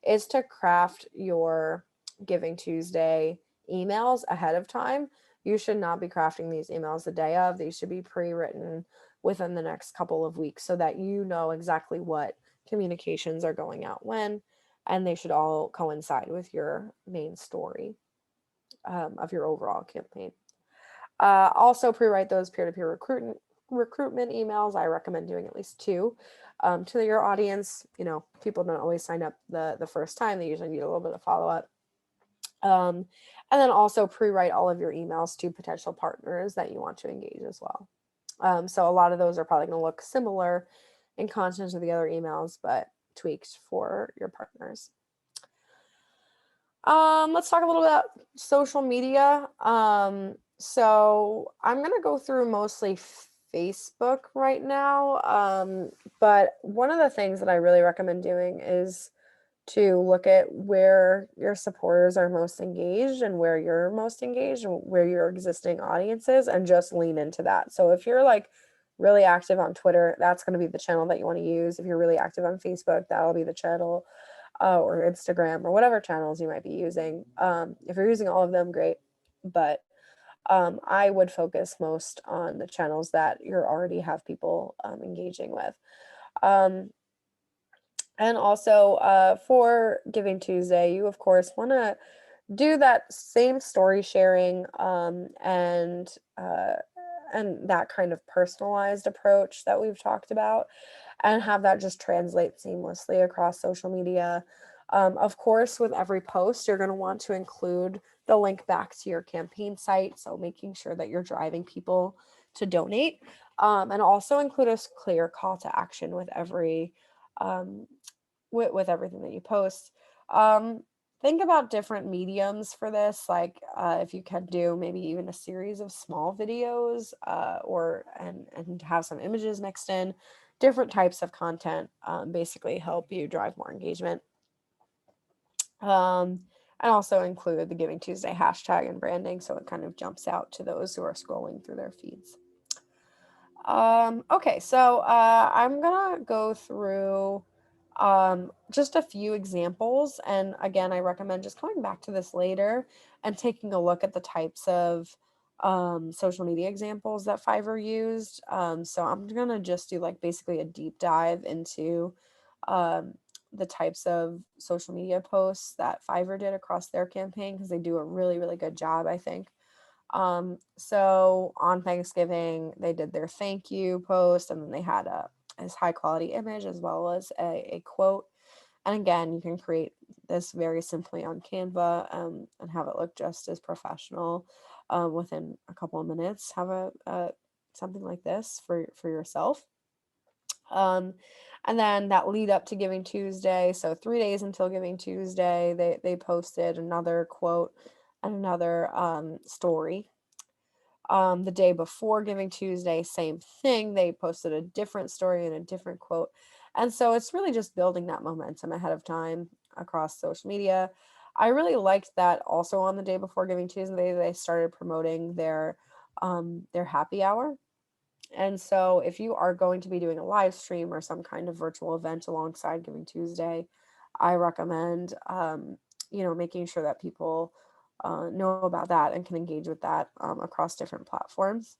is to craft your Giving Tuesday emails ahead of time. you should not be crafting these emails the day of. These should be pre-written within the next couple of weeks so that you know exactly what communications are going out when, and they should all coincide with your main story of your overall campaign. Also, pre-write those peer-to-peer recruitment emails. I recommend doing at least 2 to your audience. You know, people don't always sign up the first time. They usually need a little bit of follow-up. And then also pre-write all of your emails to potential partners that you want to engage as well. So a lot of those are probably going to look similar in content to the other emails, but tweaked for your partners. Let's talk a little bit about social media. So I'm going to go through mostly Facebook right now. But one of the things that I really recommend doing is to look at where your supporters are most engaged and where you're most engaged and where your existing audience is, and just lean into that. So if you're like really active on Twitter, that's going to be the channel that you want to use. If you're really active on Facebook, that'll be the channel, or Instagram, or whatever channels you might be using. If you're using all of them, great. But I would focus most on the channels that you already have people engaging with. And also for Giving Tuesday, you of course want to do that same story sharing and that kind of personalized approach that we've talked about, and have that just translate seamlessly across social media. Of course, with every post, you're going to want to include the link back to your campaign site, so making sure that you're driving people to donate, and also include a clear call to action with every with everything that you post. Think about different mediums for this, like if you can do maybe even a series of small videos, and have some images mixed in. Different types of content basically help you drive more engagement. And also include the Giving Tuesday hashtag and branding, so it kind of jumps out to those who are scrolling through their feeds. Okay, so I'm gonna go through just a few examples. And again, I recommend just coming back to this later and taking a look at the types of social media examples that Fiverr used. So I'm gonna just do like basically a deep dive into the types of social media posts that Fiverr did across their campaign, because they do a really, really good job, I think. So on Thanksgiving, they did their thank you post, and then they had this high quality image as well as a quote. And again, you can create this very simply on Canva, and have it look just as professional within a couple of minutes. Have a something like this for yourself. And then that lead up to Giving Tuesday, so 3 days until Giving Tuesday, they posted another quote and another story. The day before Giving Tuesday, same thing. They posted a different story and a different quote. And so it's really just building that momentum ahead of time across social media. I really liked that also on the day before Giving Tuesday, they started promoting their happy hour. And so if you are going to be doing a live stream or some kind of virtual event alongside Giving Tuesday, I recommend, making sure that people know about that and can engage with that across different platforms.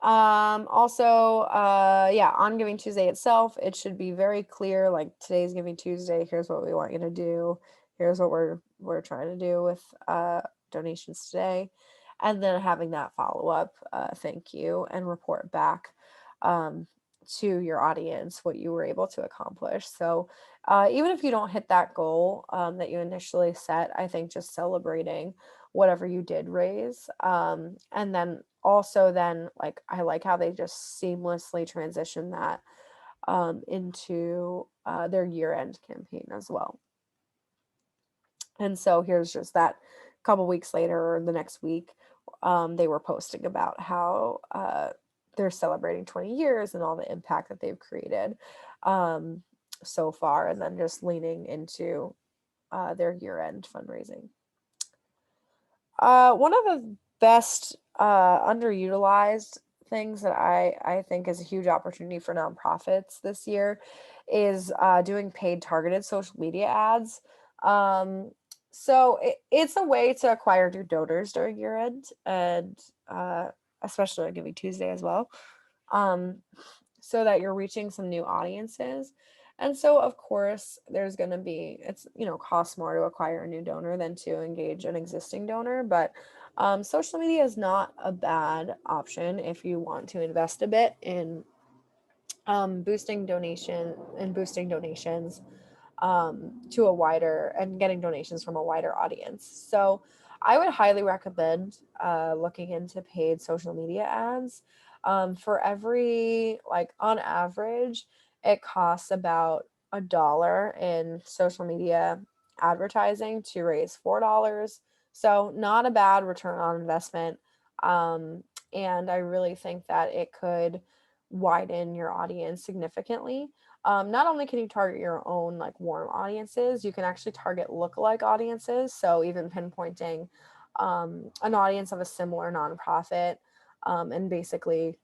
Also, on Giving Tuesday itself, it should be very clear, like today's Giving Tuesday, here's what we want you to do. Here's what we're trying to do with donations today. And then having that follow-up thank you and report back to your audience what you were able to accomplish. So even if you don't hit that goal that you initially set, I think just celebrating whatever you did raise. And then also like I like how they just seamlessly transition that into their year-end campaign as well. And so here's just that couple weeks later, or the next week, they were posting about how they're celebrating 20 years and all the impact that they've created so far, and then just leaning into their year-end fundraising. One of the best underutilized things that I think is a huge opportunity for nonprofits this year is doing paid targeted social media ads. So it's a way to acquire new donors during year end, and especially on Giving Tuesday as well, um, so that you're reaching some new audiences. And so, of course, there's going to be, it's, costs more to acquire a new donor than to engage an existing donor. But social media is not a bad option if you want to invest a bit in boosting donations to a wider and getting donations from a wider audience. So I would highly recommend looking into paid social media ads. For every, like on average, it costs about $1 in social media advertising to raise $4. So not a bad return on investment. Um, and I really think that it could widen your audience significantly. Not only can you target your own like warm audiences, you can actually target lookalike audiences. So even pinpointing an audience of a similar nonprofit, and basically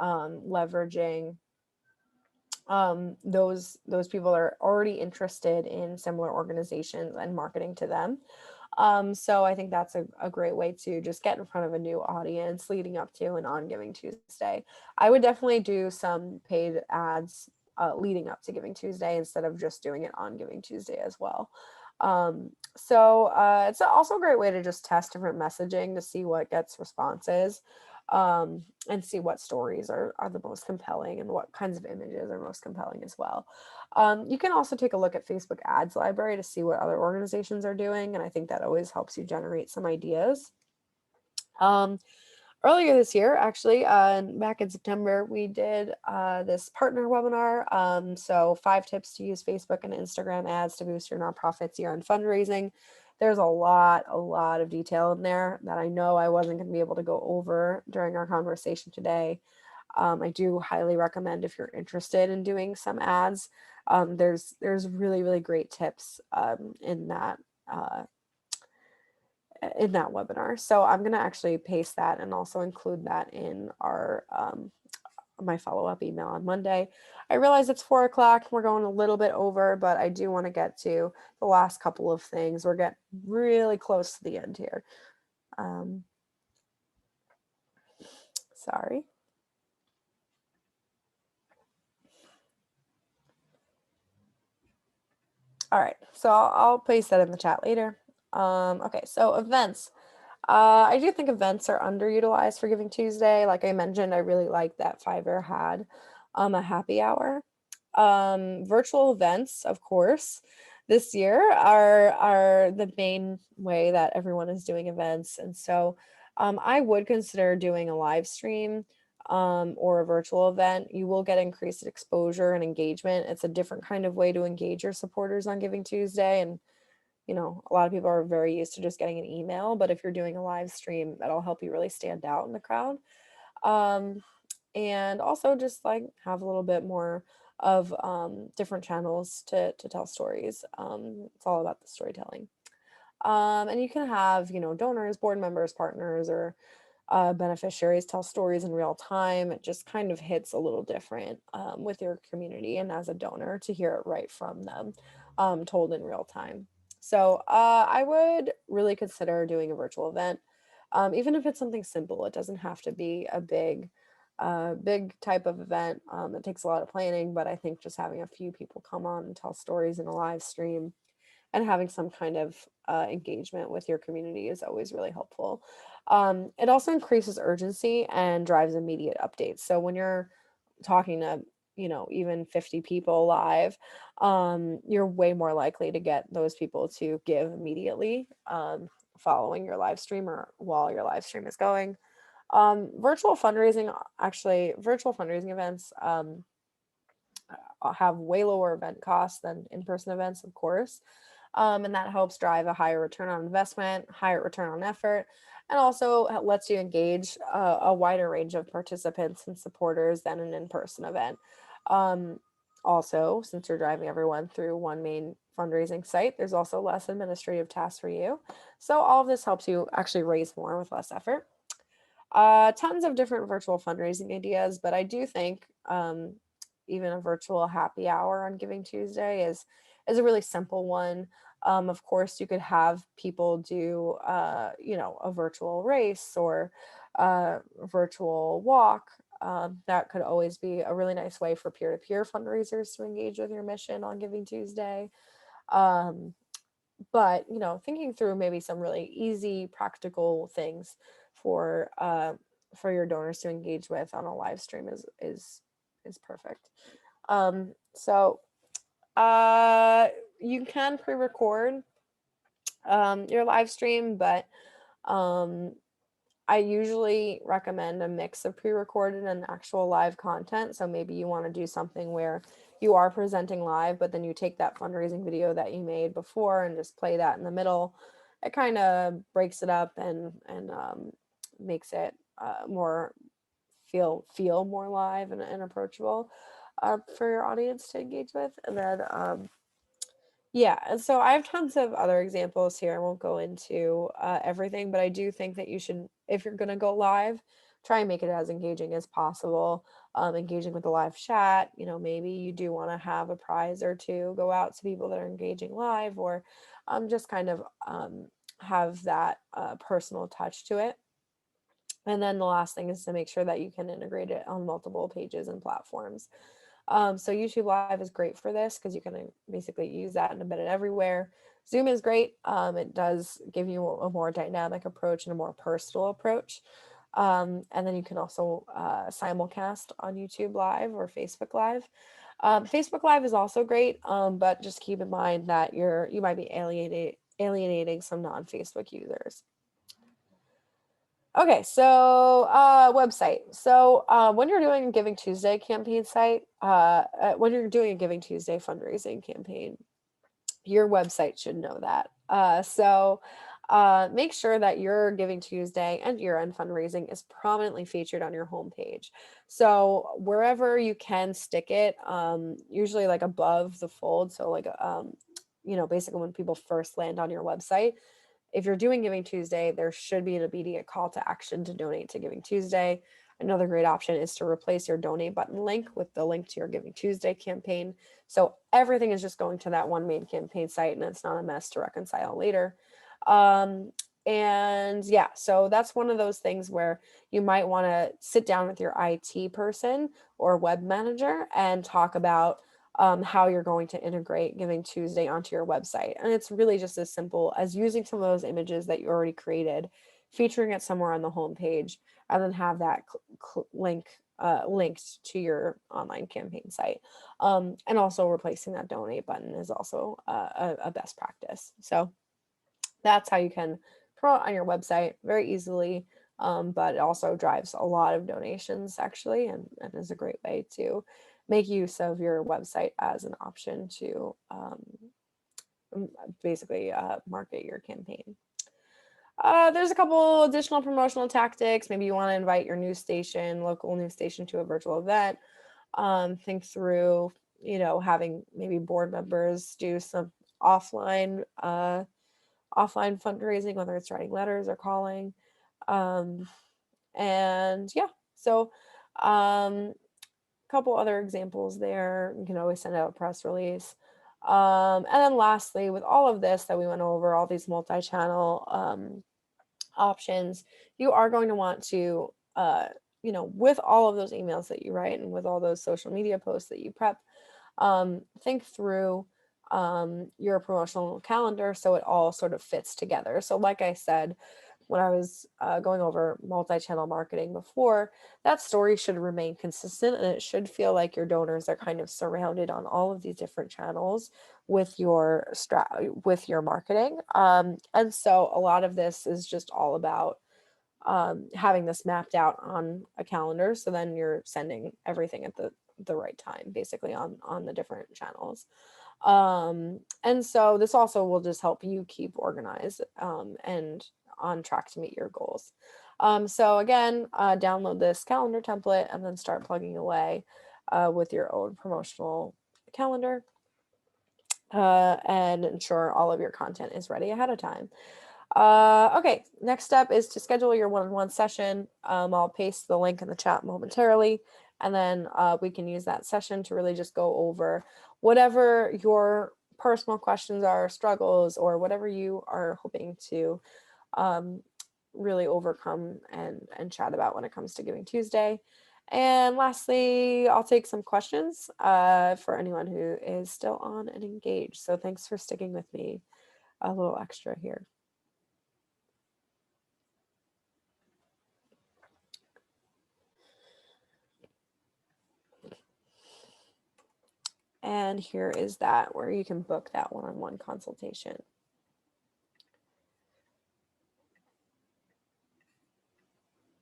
leveraging those people that are already interested in similar organizations and marketing to them. So I think that's a great way to just get in front of a new audience leading up to and on Giving Tuesday. I would definitely do some paid ads leading up to Giving Tuesday instead of just doing it on Giving Tuesday as well. So it's also a great way to just test different messaging to see what gets responses, and see what stories are the most compelling and what kinds of images are most compelling as well. You can also take a look at Facebook ads library to see what other organizations are doing. And I think that always helps you generate some ideas. Um, Earlier this year, actually, back in September, we did this partner webinar. So 5 tips to use Facebook and Instagram ads to boost your nonprofit's year-end fundraising. There's a lot of detail in there that I know I wasn't going to be able to go over during our conversation today. I do highly recommend if you're interested in doing some ads. There's really great tips uh, in that webinar. So I'm going to actually paste that and also include that in our my follow-up email on Monday. I realize it's 4 o'clock. We're going a little bit over, but I do want to get to the last couple of things. We're getting really close to the end here. Sorry. All right, so I'll paste that in the chat later. Okay, so events. I do think events are underutilized for Giving Tuesday. Like I mentioned, I really like that Fiverr had a happy hour. Virtual events, of course, this year are the main way that everyone is doing events. And so I would consider doing a live stream or a virtual event. You will get increased exposure and engagement. It's a different kind of way to engage your supporters on Giving Tuesday. And a lot of people are very used to just getting an email, but if you're doing a live stream, that'll help you really stand out in the crowd. And also just like have a little bit more of different channels to tell stories. It's all about the storytelling. And you can have, donors, board members, partners, or beneficiaries tell stories in real time. It just kind of hits a little different with your community and as a donor to hear it right from them, told in real time. So I would really consider doing a virtual event, even if it's something simple. It doesn't have to be a big type of event. It takes a lot of planning, but I think just having a few people come on and tell stories in a live stream and having some kind of engagement with your community is always really helpful. It also increases urgency and drives immediate updates. So when you're talking to, even 50 people live, you're way more likely to get those people to give immediately following your live stream or while your live stream is going. Virtual fundraising events have way lower event costs than in-person events, of course. And that helps drive a higher return on investment, higher return on effort, and also lets you engage a wider range of participants and supporters than an in-person event. Also, since you're driving everyone through one main fundraising site, there's also less administrative tasks for you. So all of this helps you actually raise more with less effort. Tons of different virtual fundraising ideas, but I do think even a virtual happy hour on Giving Tuesday is a really simple one. Of course, you could have people do, you know, a virtual race or a virtual walk. That could always be a really nice way for peer-to-peer fundraisers to engage with your mission on Giving Tuesday. Um, but you know, thinking through maybe some really easy, practical things for your donors to engage with on a live stream is perfect. So you can pre-record your live stream, but um, I usually recommend a mix of pre-recorded and actual live content. So maybe you want to do something where you are presenting live, but then you take that fundraising video that you made before and just play that in the middle. It kind of breaks it up and makes it more feel more live and approachable for your audience to engage with. And then yeah, and so I have tons of other examples here. I won't go into everything, but I do think that you should, if you're going to go live, try and make it as engaging as possible. Engaging with the live chat, you know, maybe you do want to have a prize or two go out to people that are engaging live, or just kind of have that personal touch to it. And then the last thing is to make sure that you can integrate it on multiple pages and platforms. So YouTube Live is great for this because you can basically use that and embed it everywhere. Zoom is great. It does give you a more dynamic approach and a more personal approach. And then you can also simulcast on YouTube Live or Facebook Live. Facebook Live is also great, but just keep in mind that you might be alienating some non-Facebook users. Okay, so website. So when you're doing a Giving Tuesday campaign site, when you're doing a Giving Tuesday fundraising campaign, your website should know that. So make sure that your Giving Tuesday and year-end fundraising is prominently featured on your homepage. So wherever you can stick it, usually like above the fold. So like, you know, basically when people first land on your website, if you're doing Giving Tuesday, there should be an immediate call to action to donate to Giving Tuesday. Another great option is to replace your donate button link with the link to your Giving Tuesday campaign. So everything is just going to that one main campaign site and it's not a mess to reconcile later. And yeah, so that's one of those things where you might want to sit down with your IT person or web manager and talk about how you're going to integrate Giving Tuesday onto your website. And it's really just as simple as using some of those images that you already created, featuring it somewhere on the homepage, and then have that linked to your online campaign site. And also replacing that donate button is also a best practice. So that's how you can promote on your website very easily. But it also drives a lot of donations actually, and is a great way to make use of your website as an option to basically market your campaign. There's a couple additional promotional tactics. Maybe you want to invite your local news station to a virtual event. Think through, you know, having maybe board members do some offline fundraising, whether it's writing letters or calling. And yeah, so couple other examples there. You can always send out a press release. And then lastly, with all of this that we went over, all these multi-channel options, you are going to want to, you know, with all of those emails that you write and with all those social media posts that you prep, think through your promotional calendar so it all sort of fits together. So like I said, when I was going over multi-channel marketing before, that story should remain consistent and it should feel like your donors are kind of surrounded on all of these different channels with your marketing. And so a lot of this is just all about having this mapped out on a calendar. So then you're sending everything at the right time, basically on the different channels. And so this also will just help you keep organized and on track to meet your goals. So again, download this calendar template and then start plugging away with your own promotional calendar and ensure all of your content is ready ahead of time. Okay, next step is to schedule your one-on-one session. I'll paste the link in the chat momentarily, and then we can use that session to really just go over whatever your personal questions are, struggles, or whatever you are hoping to um, really overcome and chat about when it comes to Giving Tuesday. And lastly, I'll take some questions for anyone who is still on and engaged. So thanks for sticking with me a little extra here. And here is that where you can book that one-on-one consultation.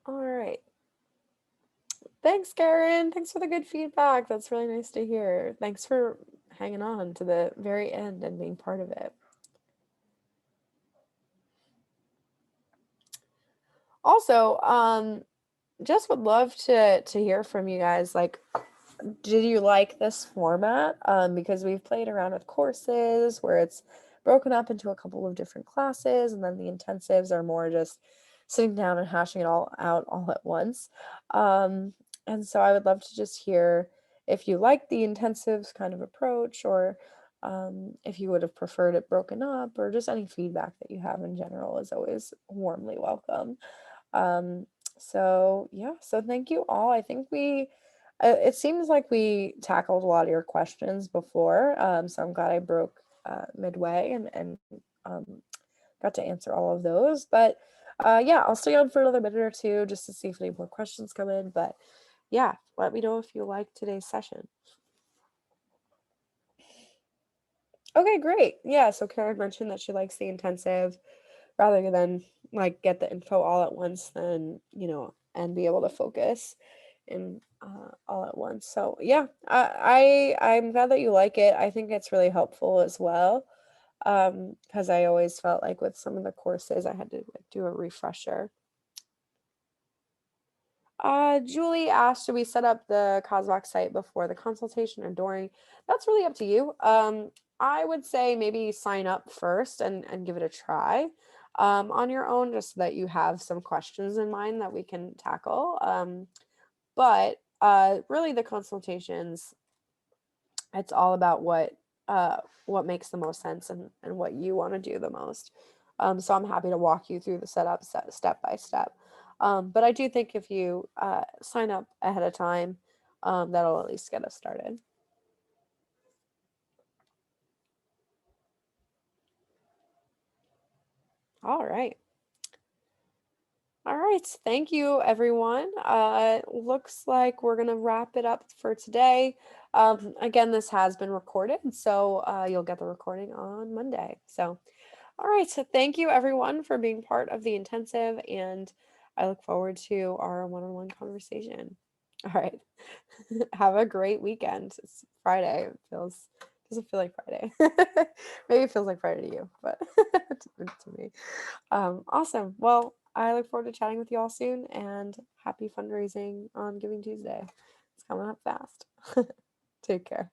All right. Thanks, Karen. Thanks for the good feedback. That's really nice to hear. Thanks for hanging on to the very end and being part of it. Also, just would love to hear from you guys. Like, did you like this format? Because we've played around with courses where it's broken up into a couple of different classes, and then the intensives are more just sitting down and hashing it all out all at once. And so I would love to just hear if you like the intensives kind of approach, or if you would have preferred it broken up, or just any feedback that you have in general is always warmly welcome. Um, so yeah, so thank you all. I think it seems like we tackled a lot of your questions before. So I'm glad I broke midway and um, got to answer all of those. But yeah, I'll stay on for another minute or two just to see if any more questions come in. But yeah, let me know if you liked today's session. Okay, great. Yeah, so Karen mentioned that she likes the intensive rather than like get the info all at once, then, and be able to focus in all at once. So yeah, I'm glad that you like it. I think it's really helpful as well. Because I always felt like with some of the courses I had to like do a refresher. Julie asked, should we set up the Cosvox site before the consultation or during? That's really up to you. I would say maybe sign up first and give it a try on your own, just so that you have some questions in mind that we can tackle. But really the consultations, it's all about what makes the most sense and what you want to do the most. So I'm happy to walk you through the setup step by step. But I do think if you sign up ahead of time, that'll at least get us started. All right. All right. Thank you, everyone. Looks like we're going to wrap it up for today. Again, this has been recorded, so you'll get the recording on Monday. So, all right. So thank you, everyone, for being part of the intensive, and I look forward to our one-on-one conversation. All right. Have a great weekend. It's Friday. Doesn't feel like Friday. Maybe it feels like Friday to you, but to me. Awesome. Well, I look forward to chatting with you all soon, and happy fundraising on Giving Tuesday. It's coming up fast. Take care.